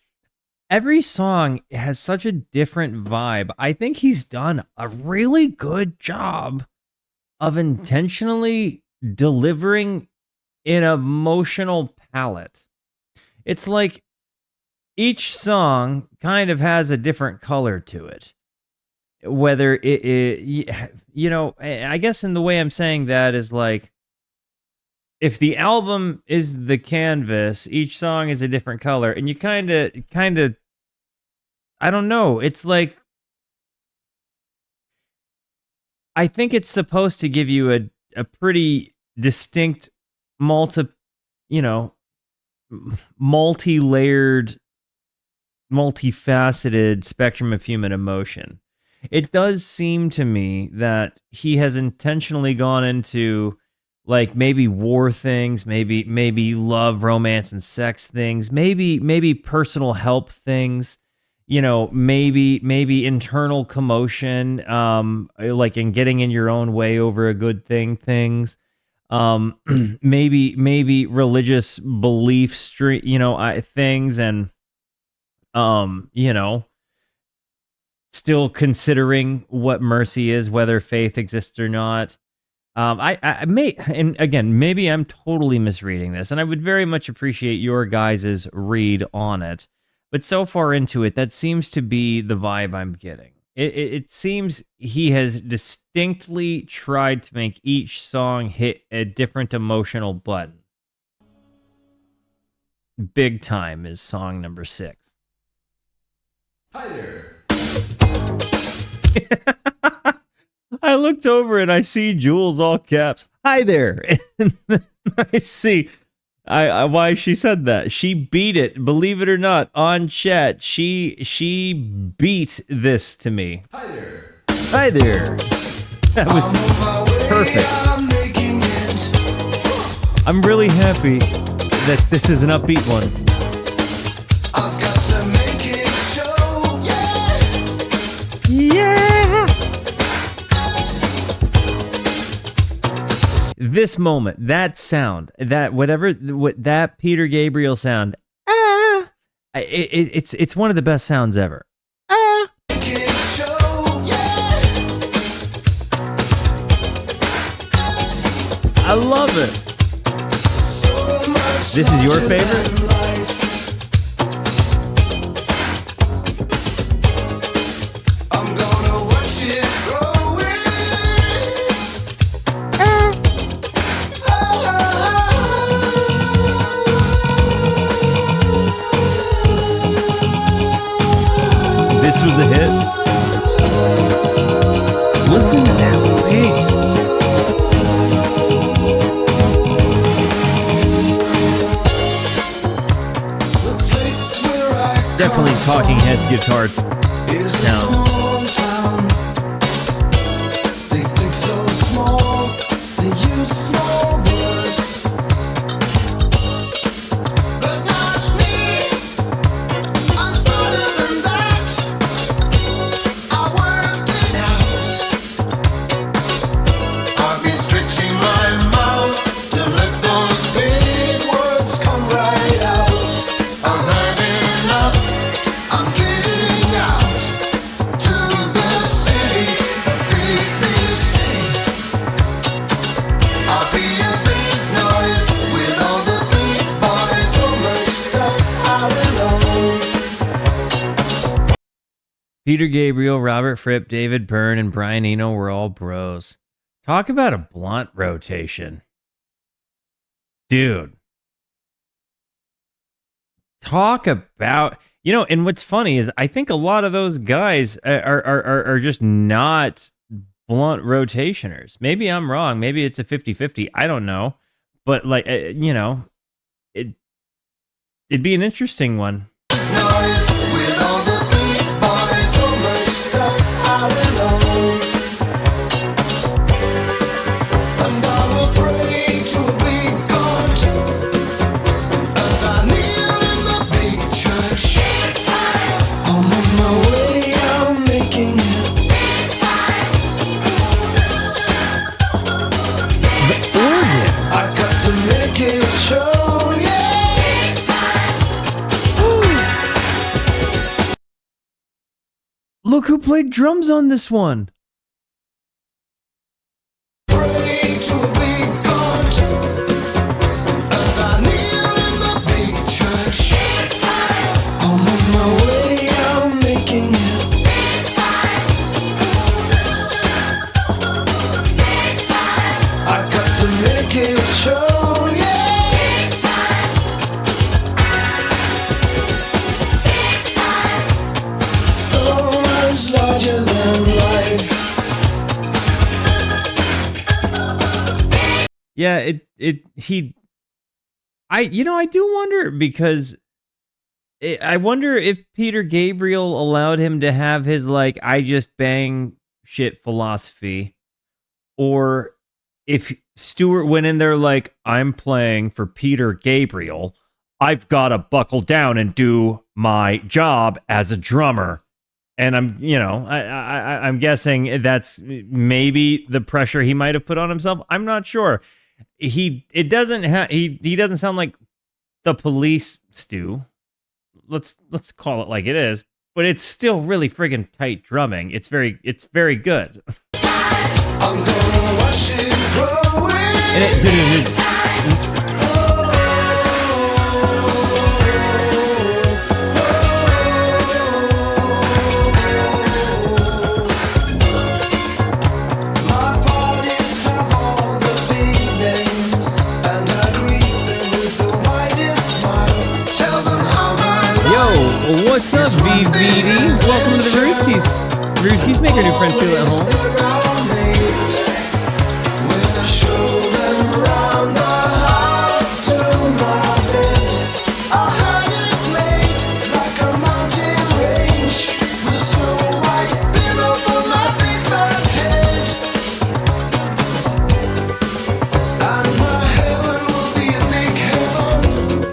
every song has such a different vibe. I think he's done a really good job of intentionally delivering an emotional palette. It's like each song kind of has a different color to it. Whether you know, I guess in the way I'm saying that is like, if the album is the canvas, each song is a different color, and you kind of, I don't know. It's like, I think it's supposed to give you a pretty distinct you know, multi-layered, multifaceted spectrum of human emotion. It does seem to me that he has intentionally gone into like maybe war things, maybe love, romance, and sex things, maybe personal help things, maybe internal commotion, like in getting in your own way over a good things, maybe religious belief things, and still considering what mercy is, whether faith exists or not. I may, and again, maybe I'm totally misreading this, and I would very much appreciate your guys' read on it. But so far into it, that seems to be the vibe I'm getting. It seems he has distinctly tried to make each song hit a different emotional button. Big Time is song number 6. Hi there. I looked over and I see Jules all caps. Hi there. And then I see why she said that. She beat it, believe it or not, on chat. She beat this to me. Hi there. Hi there. That was perfect. I'm really happy that this is an upbeat one. I've got to make it show, Yeah. This moment, that sound, that Peter Gabriel sound, it's one of the best sounds ever. Make it show, I love it. so much This is your larger favorite? than life. I'm gonna watch it growing. This was the hit. Listen to that bass. The place where I Definitely come Talking from Heads guitar is a sound. small town. They think so small, they use small words. But not me, I'm smarter than that. I worked it out. I've been stretching my mouth to let those big words come right out. I've had enough. I'm getting out to the city, the big, big city. I'll be a big noise with all the big boys. So much stuff I will own. Peter Gabriel, Robert Fripp, David Byrne, and Brian Eno were all bros. Talk about a blunt rotation. Dude. Talk about, and what's funny is I think a lot of those guys are just not blunt rotationers. Maybe I'm wrong. Maybe it's a 50-50. I don't know. But it'd be an interesting one. Noise with all the big boys. So much stuff I will own. And I will pray to a big God as I kneel in the big church. I'm on my way, I'm making it. The organ. I got to make it show, Look who played drums on this one. Pray to a big God as I kneel in the big church. I'm on my way, I'm making it. I got to make it show, so much larger than life. Yeah, I do wonder because I wonder if Peter Gabriel allowed him to have his like I just bang shit philosophy, or if Stewart went in there like I'm playing for Peter Gabriel, I've got to buckle down and do my job as a drummer. And I'm guessing that's maybe the pressure he might have put on himself. I'm not sure. He doesn't sound like the Police, Stu. Let's call it like it is, but it's still really friggin' tight drumming. It's very good. I'm gonna watch it grow And it, My parties have all the big names, and I greet them with the widest smile. Tell them how my yo, what's up, VVD? Welcome to the Rooskies. Rooskies, make your new friend feel at home. when I show them around the house to my bed. I had it made like a mountain range with a snow white pillow for my big fat head. And my heaven will be a big heaven,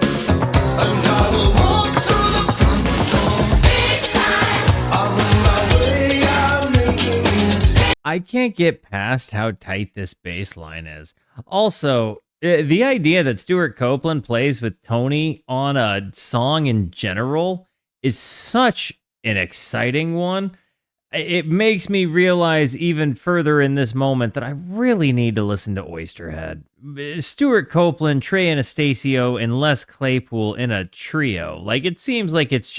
and I will walk through the front door. Big time. I'm on my way, I'm making it. I can't get past how tight this bass line is. Also, the idea that Stuart Copeland plays with Tony on a song in general is such an exciting one. It makes me realize even further in this moment that I really need to listen to Oysterhead. Stuart Copeland, Trey Anastasio, and Les Claypool in a trio. Like, it seems like it's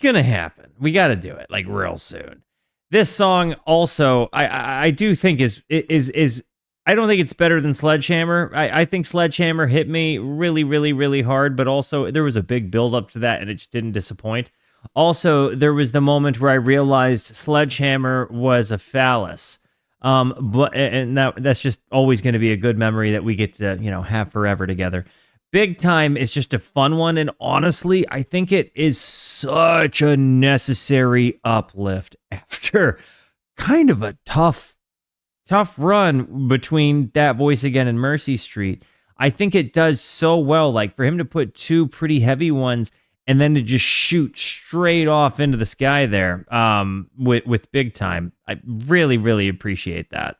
gonna happen. We got to do it like real soon. This song also, I do think is I don't think it's better than Sledgehammer. I think Sledgehammer hit me really, really, really hard, but also there was a big build up to that and it just didn't disappoint. Also, there was the moment where I realized Sledgehammer was a phallus. That's just always going to be a good memory that we get to, have forever together. Big Time is just a fun one, and honestly, I think it is such a necessary uplift after kind of a tough run between That Voice Again and Mercy Street. I think it does so well, like for him to put two pretty heavy ones and then to just shoot straight off into the sky there with Big Time. I really, really appreciate that.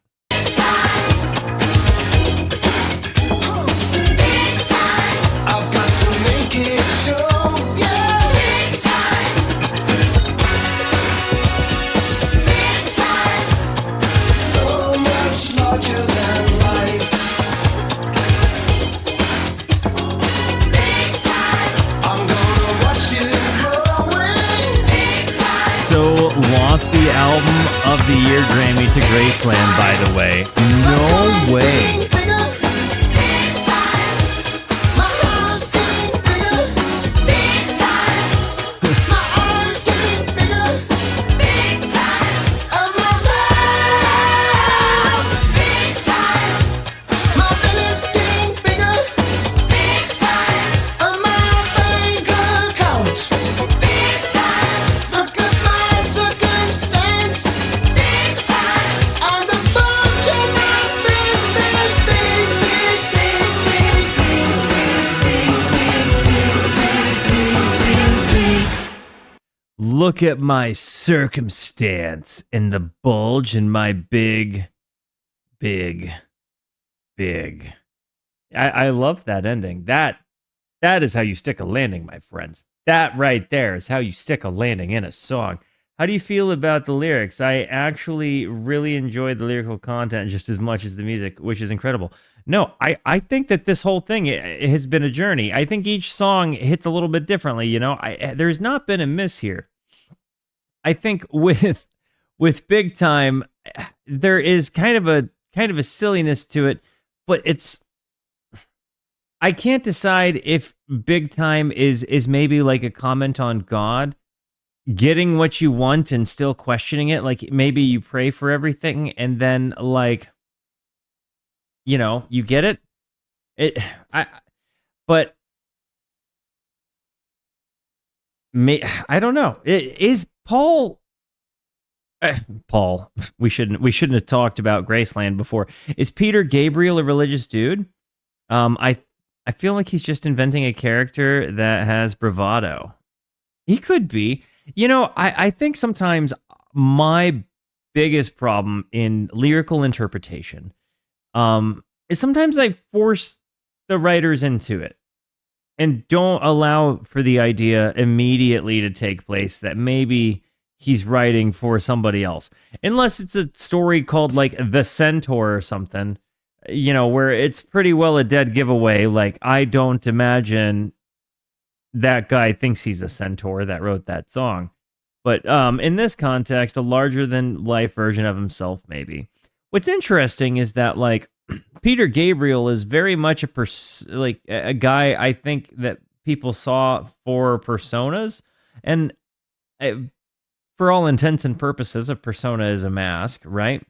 I've got to make it show, yeah. Big time. Big time. So much larger than life. Big time. I'm gonna watch it growing. Big time. So lost the album of the year Grammy to Graceland, by the way. No way. Look at my circumstance and the bulge in my big. I love that ending. That is how you stick a landing, my friends. That right there is how you stick a landing in a song. How do you feel about the lyrics? I actually really enjoyed the lyrical content just as much as the music, which is incredible. No, I think that this whole thing it has been a journey. I think each song hits a little bit differently. There's not been a miss here. I think with Big Time, there is kind of a silliness to it, but I can't decide if Big Time is maybe like a comment on God, getting what you want and still questioning it. Like maybe you pray for everything and then like, you get it. But I don't know. Is Paul? Paul, we shouldn't have talked about Graceland before. Is Peter Gabriel a religious dude? I feel like he's just inventing a character that has bravado. He could be. I think sometimes my biggest problem in lyrical interpretation is sometimes I force the writers into it and don't allow for the idea immediately to take place that maybe he's writing for somebody else. Unless it's a story called like The Centaur or something, where it's pretty well a dead giveaway. Like, I don't imagine that guy thinks he's a centaur that wrote that song. But in this context, a larger than life version of himself, maybe. What's interesting is that like Peter Gabriel is very much a guy I think that people saw for personas, and for all intents and purposes, a persona is a mask, right?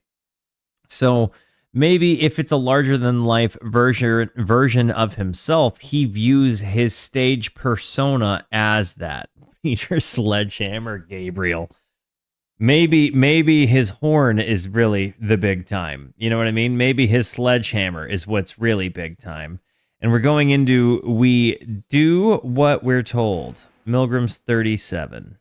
So maybe if it's a larger than life version of himself, he views his stage persona as that. Peter Sledgehammer Gabriel. Maybe his horn is really the big time. You know what I mean? Maybe his sledgehammer is what's really big time. And we're going into We Do What We're Told. Milgram's 37.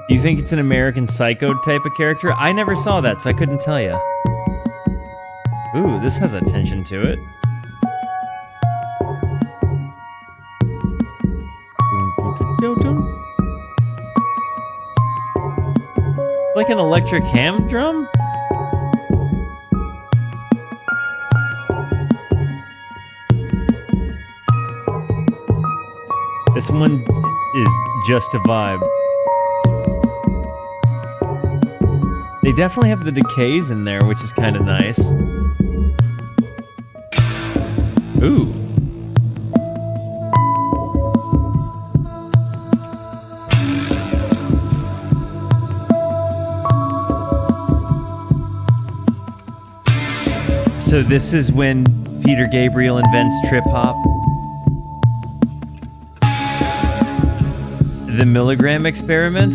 You think it's an American Psycho type of character? I never saw that, so I couldn't tell you. Ooh, this has a tension to it. Like an electric ham drum? This one is just a vibe. They definitely have the decays in there, which is kind of nice. Ooh. So this is when Peter Gabriel invents trip hop. The milligram experiment?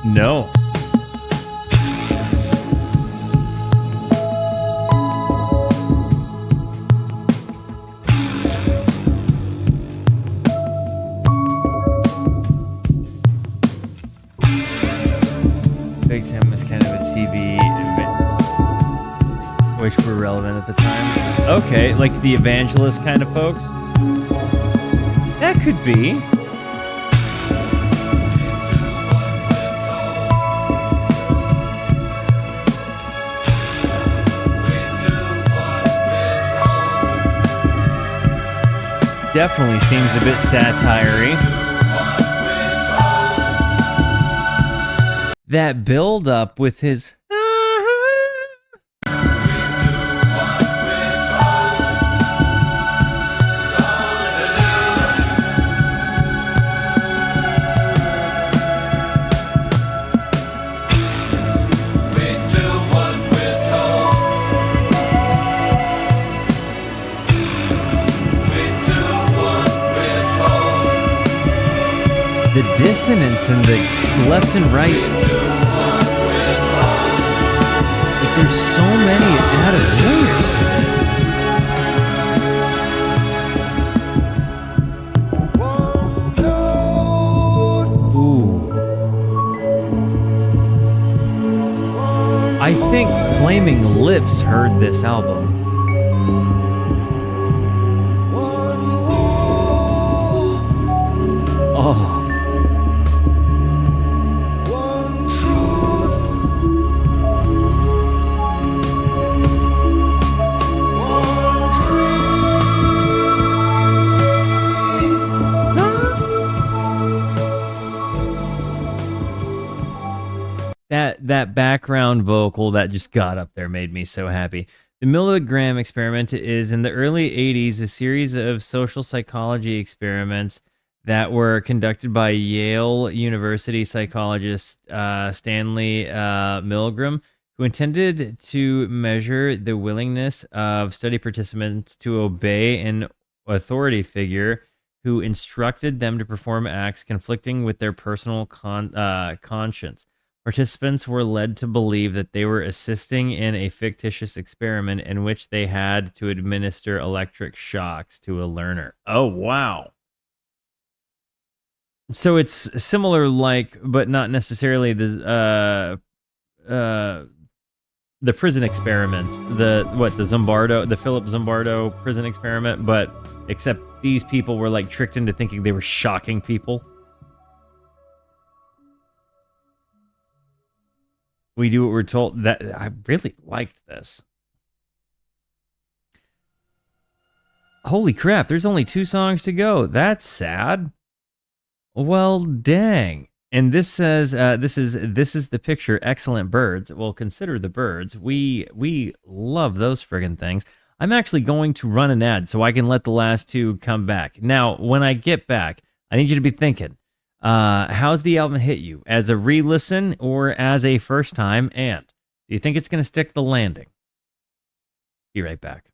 No. Big Time was kind of a TV event, which were relevant at the time. Okay, like the evangelist kind of folks? That could be. Definitely seems a bit satire-y. That build-up with his... The dissonance in the left and right. Like there's so many added layers to this. Ooh. I think Flaming Lips heard this album. Oh. that background vocal that just got up there made me so happy. The milligram experiment is in the early 80s, a series of social psychology experiments that were conducted by Yale University psychologist Stanley Milgram, who intended to measure the willingness of study participants to obey an authority figure who instructed them to perform acts conflicting with their personal conscience. Participants were led to believe that they were assisting in a fictitious experiment in which they had to administer electric shocks to a learner. Oh, wow. So it's similar, like, but not necessarily the prison experiment, the Philip Zimbardo prison experiment, but except these people were like tricked into thinking they were shocking people. We do what we're told. That I really liked this. Holy crap, there's only 2 songs to go. That's sad. Well, dang. And this says this is the picture. Excellent birds. Well, consider the birds. We love those friggin' things. I'm actually going to run an ad so I can let the last 2 come back. Now, when I get back, I need you to be thinking, how's the album hit you? As a re-listen or as a first time? And do you think it's going to stick the landing? Be right back.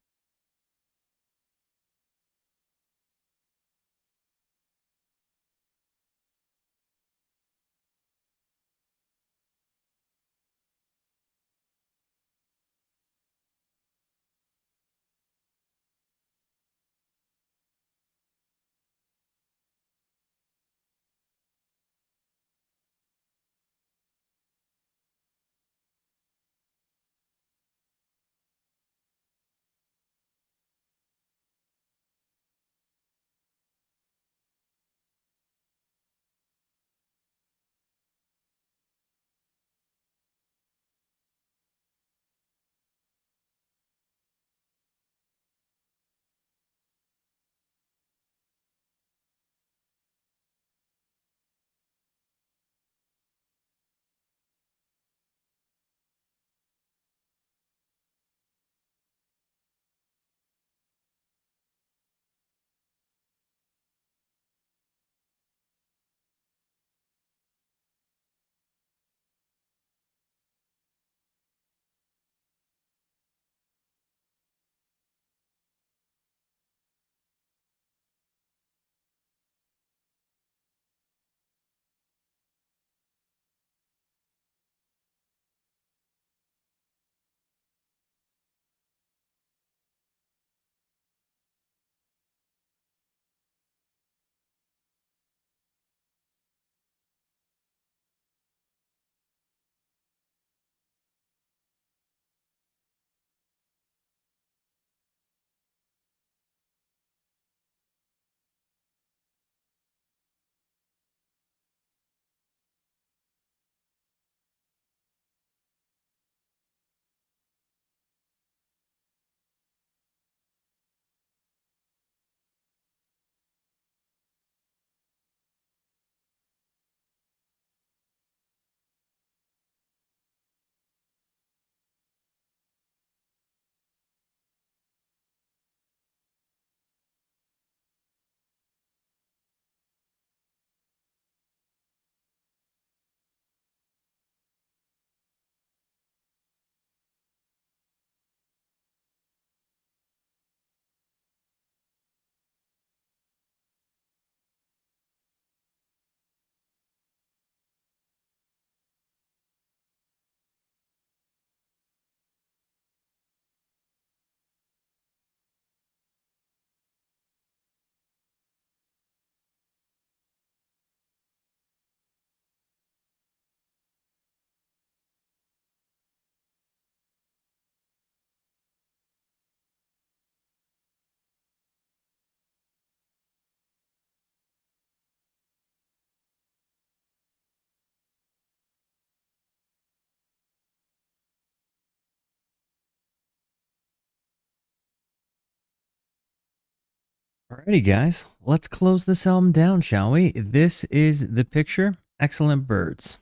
Alrighty, guys, let's close this album down, shall we? This is the picture. Excellent birds.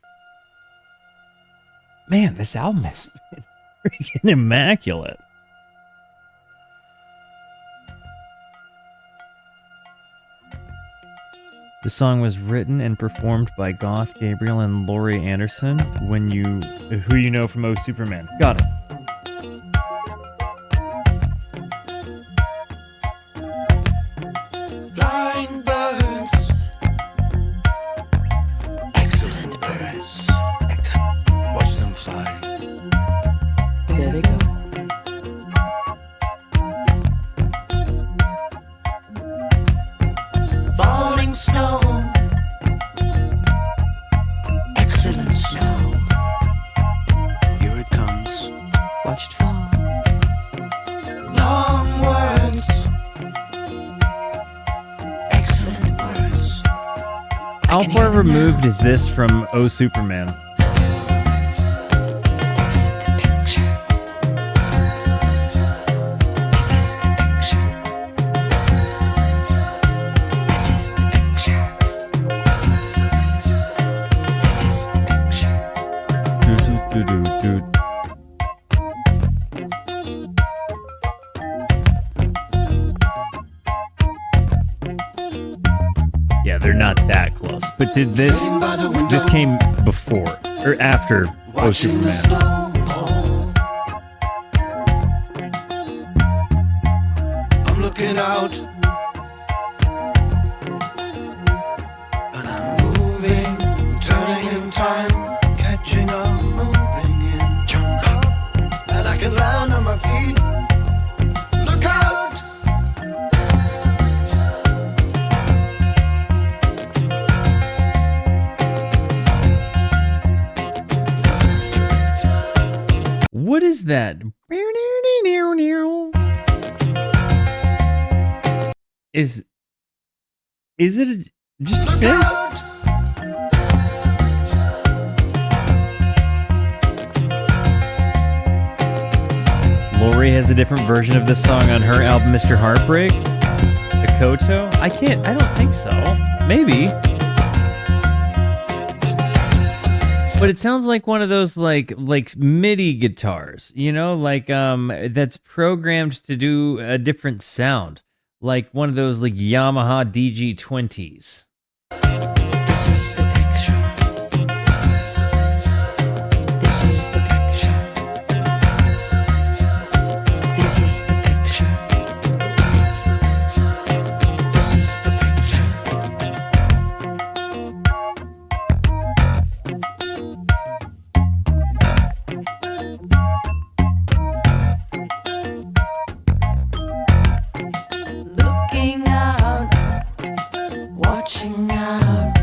Man, this album has been freaking immaculate. The song was written and performed by Goth, Gabriel, and Laurie Anderson. Who you know from Oh Superman. Got it. Flying birds, excellent birds. Excellent. Watch them fly. There they go. Falling snow, excellent snow. Here it comes. Watch it fall. Long words, excellent words. How far removed is this from Oh Superman? This is the picture. This is the picture. This is the picture. This is the picture. Do-do-do-do-do. Yeah, they're not that close. But did this Sitting by the window, this came before or after Oh watching the Superman? snow fall. I'm looking out, and I'm moving, turning in time, catching up, moving in. Jump up, and I can land on my feet. Look out! What is that? Is it just a Look synth? out! Lori has a different version of this song on her album Mr. Heartbreak. The Koto? I don't think so. Maybe. But it sounds like one of those like MIDI guitars, that's programmed to do a different sound. Like one of those like Yamaha DG20s. This is the picture. This is the picture. This is the picture. This is the picture. Looking out, watching out.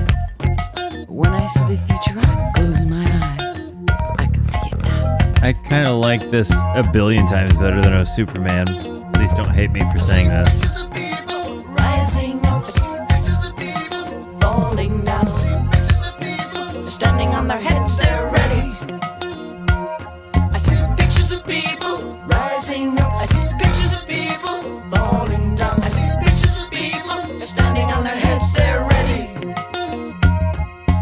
When I see the future, I close my eyes. I can see it now. I kind of like this a billion times better than Oh Superman. Please don't hate me for saying this. Pictures of people Rising up, pictures of people falling down, pictures of people. standing on their heads, they're ready. I see Pictures of people rising up. I see pictures of people falling down. I see pictures of people standing on their heads, they're ready.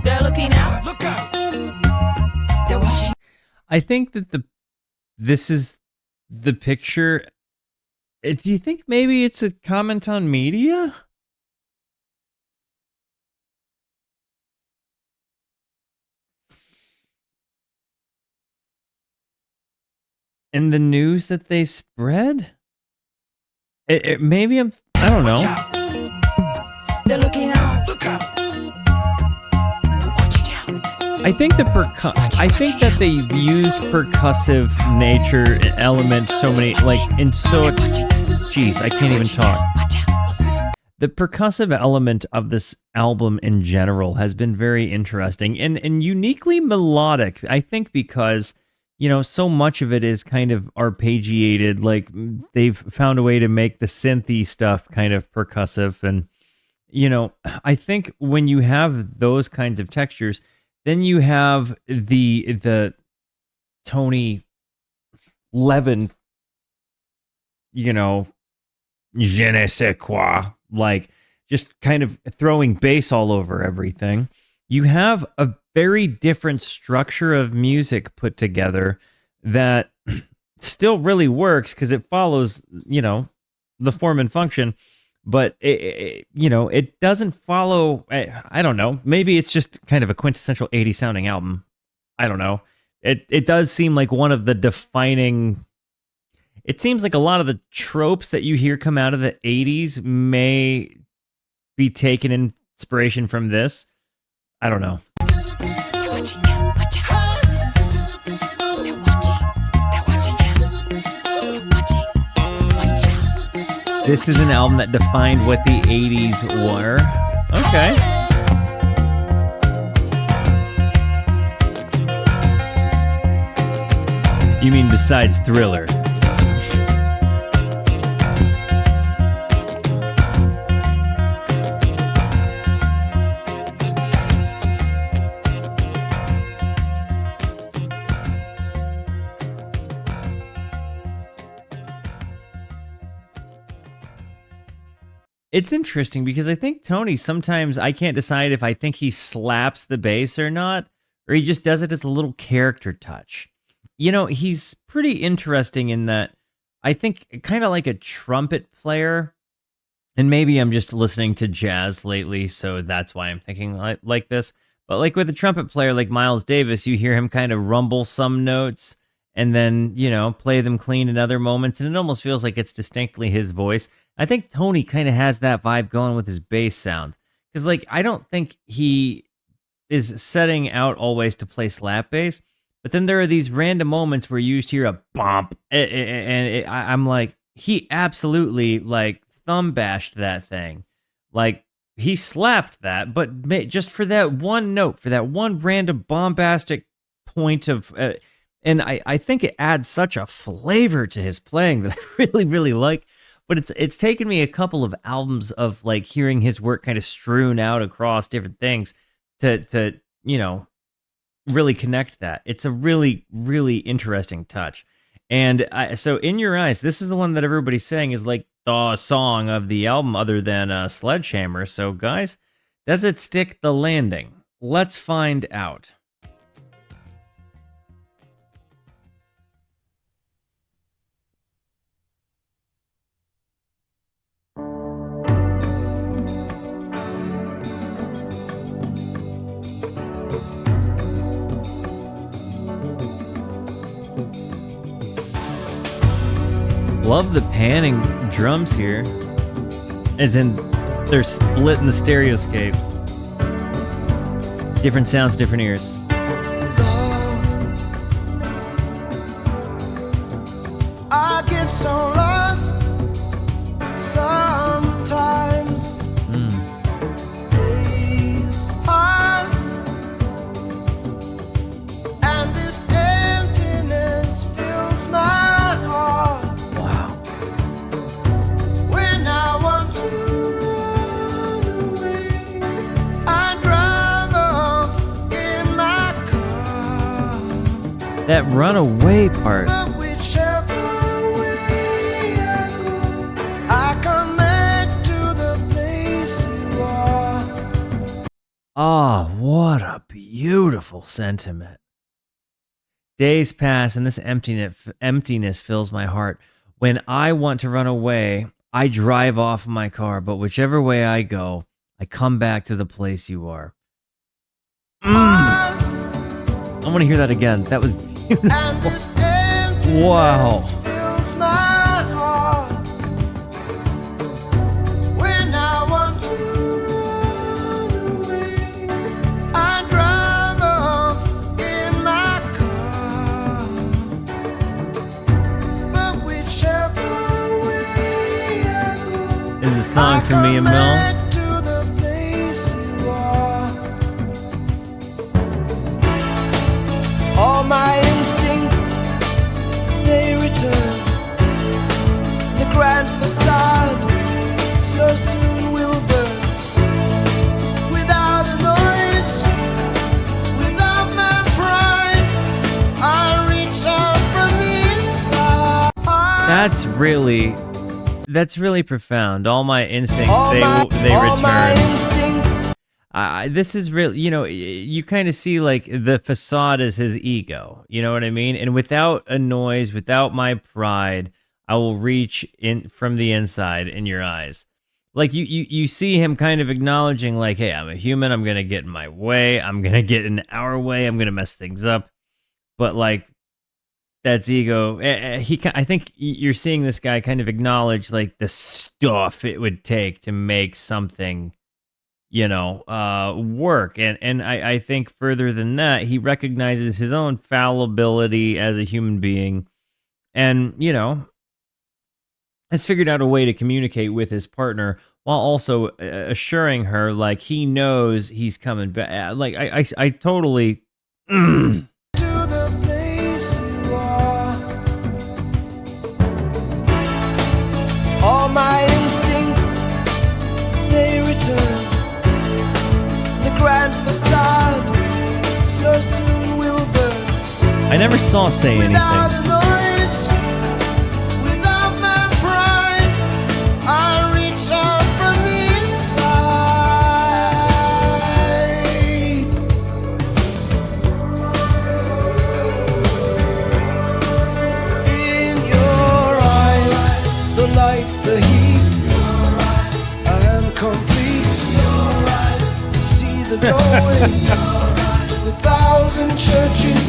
They're looking out, look out. they're watching. I think that this is the picture. Do you think maybe it's a comment on media? And the news that they spread? Maybe I don't Watch know. out. They're looking out, Look out. they're watching out. I think I think that they used percussive nature element so many Jeez, I can't even talk. Watch out. The percussive element of this album in general has been very interesting and uniquely melodic. I think because, so much of it is kind of arpeggiated. Like they've found a way to make the synthy stuff kind of percussive. And, I think when you have those kinds of textures, then you have the Tony Levin, je ne sais quoi, like just kind of throwing bass all over everything. You have a very different structure of music put together that still really works because it follows, the form and function, but it doesn't follow. I don't know. Maybe it's just kind of a quintessential 80s sounding album. I don't know. It does seem like one of the defining. It seems like a lot of the tropes that you hear come out of the 80s may be taken inspiration from this. I don't know. This is an album that defined what the 80s were. Okay. You mean besides Thriller? It's interesting because I think Tony, sometimes I can't decide if I think he slaps the bass or not, or he just does it as a little character touch. He's pretty interesting in that I think kind of like a trumpet player, and maybe I'm just listening to jazz lately, so that's why I'm thinking like this. But like with a trumpet player like Miles Davis, you hear him kind of rumble some notes and then, play them clean in other moments, and it almost feels like it's distinctly his voice. I think Tony kind of has that vibe going with his bass sound. Because, I don't think he is setting out always to play slap bass. But then there are these random moments where you just hear a bump. And I'm like, he absolutely, thumb bashed that thing. He slapped that, but just for that one note, for that one random bombastic point of... and I think it adds such a flavor to his playing that I really, really like. But it's taken me a couple of albums of hearing his work kind of strewn out across different things to really connect that. It's a really, really interesting touch. And so In Your Eyes, this is the one that everybody's saying is the song of the album other than Sledgehammer. So guys, does it stick the landing? Let's find out. Love the panning drums here, as in they're split in the stereoscape. Different sounds, different ears. I get so lost sometimes. Days pass, and this emptiness fills my heart. Wow. When I want to run away, I drive off in my car. That runaway part. But whichever way I go, I come back to the place you are. Ah, what a beautiful sentiment. Days pass and this emptiness fills my heart. When I want to run away, I drive off my car, but whichever way I go, I come back to the place you are. I want to hear that again. That was beautiful. And this emptiness Wow. fills my heart. When I want to run away, I drive off in my car. But whichever way I go, This is a song for me and Mel. back to the place you are. All my instincts, they return. The grand facade so soon will burn. Without a noise, without my pride, I reach out from the inside. That's really profound. All my instincts, All they my return. instincts, this is real. You kind of see like the facade is his ego. You know what I mean? And without a noise, without my pride, I will reach in from the inside in your eyes. Like you see him kind of acknowledging like, hey, I'm a human. I'm gonna get in my way. I'm gonna get in our way. I'm gonna mess things up. But like, that's ego. I think you're seeing this guy kind of acknowledge like the stuff it would take to make something, work. And I think further than that, he recognizes his own fallibility as a human being, and has figured out a way to communicate with his partner while also assuring her like he knows he's coming back. Like I totally. To the place you are. All my instincts, they return. The grand facade so soon will burn. I never saw Say Anything. Without a noise, without my pride, I reach out from the inside. In your eyes, the light, the heat, I am complete. See the doorway, the thousand churches,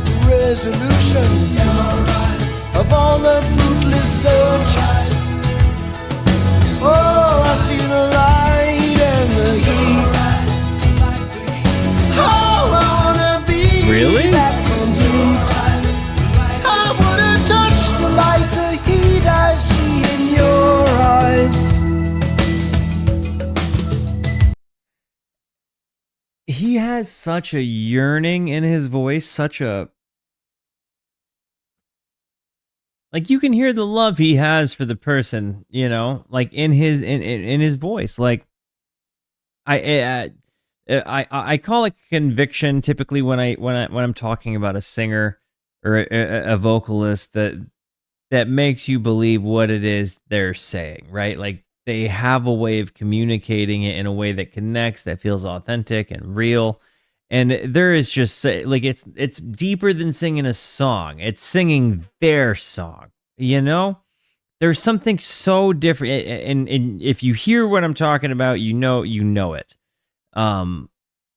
the resolution of all the fruitless searches. Oh, I see the light and the heat. Oh, I wanna be Really? that complete. I wanna touch the light, the heat I see in your eyes. He has such a yearning in his voice, such a like you can hear the love he has for the person, like in his voice. Like I call it conviction typically when I'm talking about a singer or a vocalist that makes you believe what it is they're saying, right? Like they have a way of communicating it in a way that connects, that feels authentic and real. And there is just like it's deeper than singing a song. It's singing their song. There's something so different. And if you hear what I'm talking about, you know it.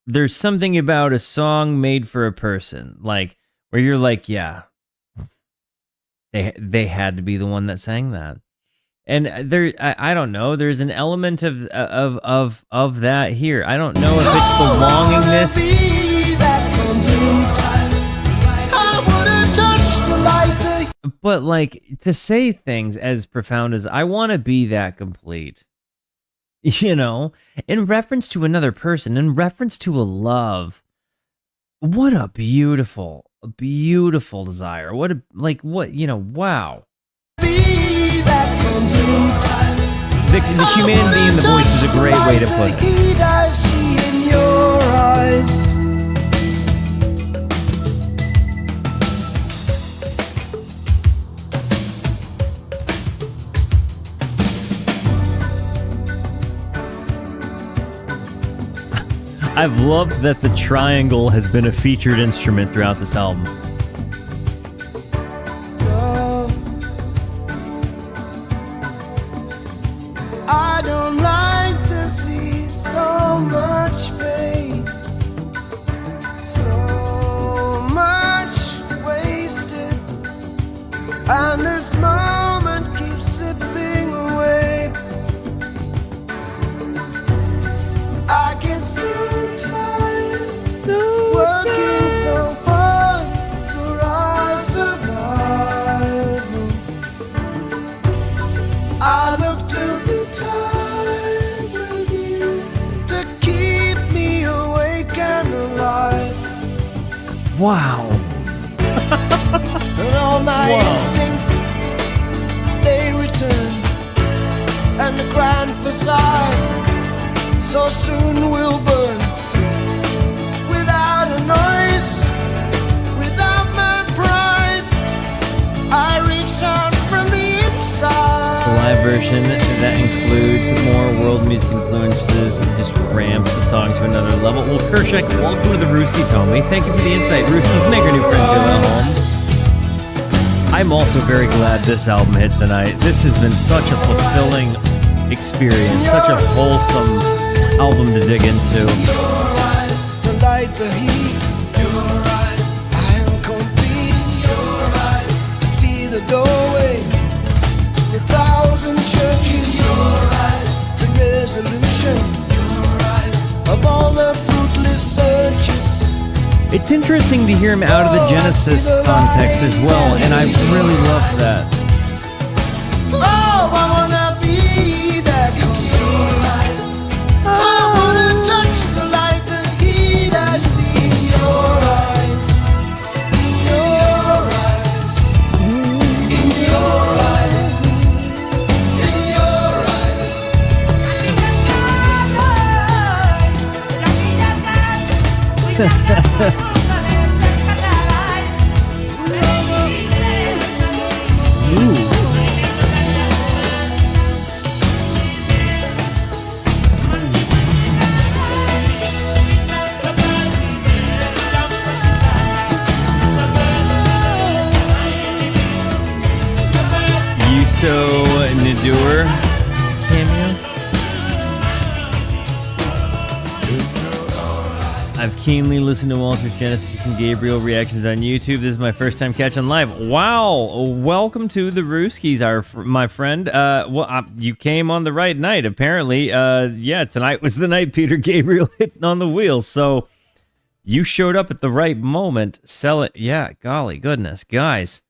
There's something about a song made for a person, like where you're like, yeah, they had to be the one that sang that. And I don't know. There's an element of that here. I don't know if it's the longingness. But like to say things as profound as I want to be that complete, in reference to another person, in reference to a love. What a beautiful desire. Wow. The humanity in the voice is a great way to put it. I see in your eyes. I've loved that the triangle has been a featured instrument throughout this album. I don't like to see so much pain, so much wasted, and this moment keeps slipping away. I get so tired, working so hard for our survival. I look to the time with you to keep me awake and alive. Wow. And all my instincts, they return, and the grand facade so soon will burn. Without a noise, without my pride, I reach out from the inside. The live version that includes more world music influences and just ramps song to another level. Well, Kershak, welcome to the Rooskies, homie. Thank you for the insight. Rooskies, make our new friend feel at home. I'm also very glad this album hit tonight. This has been such a fulfilling experience, such a wholesome album to dig into. Your eyes, the light, the heat. Your eyes, I am complete. Your eyes, I see the doorway. The thousand churches. Your eyes, the resolution. Your eyes, of all the fruitless searches. It's interesting to hear him out of the Genesis context as well, and I really love that. Oh, I wanna be that complete. I wanna touch the light, the heat I see in your eyes. In your eyes. In your eyes. In your eyes. Yuso Nadur cameo. I've keenly listened to Walter's Genesis and Gabriel reactions on YouTube. This is my first time catching live. Wow! Welcome to the Rooskies, my friend. You came on the right night, apparently. Yeah, tonight was the night Peter Gabriel hit on the wheel, so you showed up at the right moment. Sell it. Yeah, golly goodness, guys.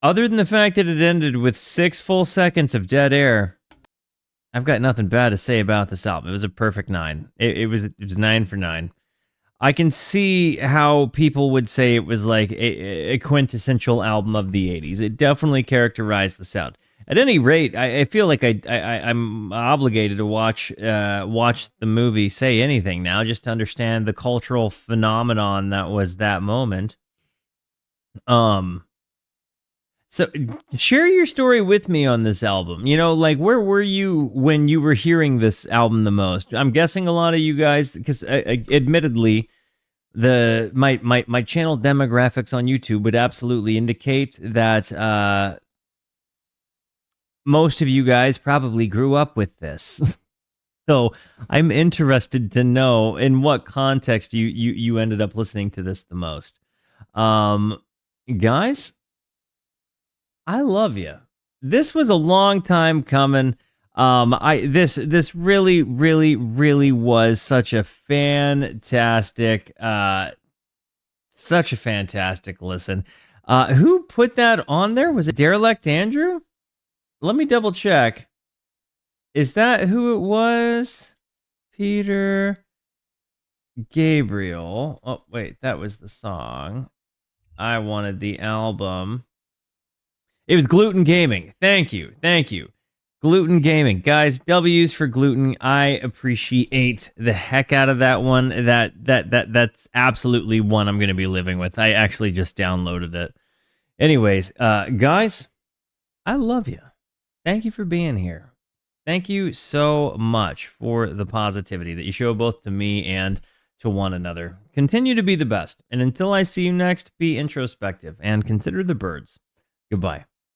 Other than the fact that it ended with 6 full seconds of dead air, I've got nothing bad to say about this album. It was a perfect 9. It was 9 for 9. I can see how people would say it was like a quintessential album of the 80s. It definitely characterized the sound. At any rate, I feel like I'm obligated to watch the movie Say Anything now, just to understand the cultural phenomenon that was that moment. So share your story with me on this album. You know, like, where were you when you were hearing this album the most? I'm guessing a lot of you guys, because admittedly, my channel demographics on YouTube would absolutely indicate that most of you guys probably grew up with this. So I'm interested to know in what context you ended up listening to this the most. Guys, I love you. This was a long time coming. This really was such a fantastic listen. Who put that on there? Was it Derelict Andrew? Let me double check. Is that who it was? Peter Gabriel. Oh, wait, that was the song. I wanted the album. It was Gluten Gaming. Thank you. Gluten Gaming. Guys, W's for Gluten. I appreciate the heck out of that one. That's absolutely one I'm going to be living with. I actually just downloaded it. Anyways, guys, I love you. Thank you for being here. Thank you so much for the positivity that you show both to me and to one another. Continue to be the best. And until I see you next, be introspective and consider the birds. Goodbye.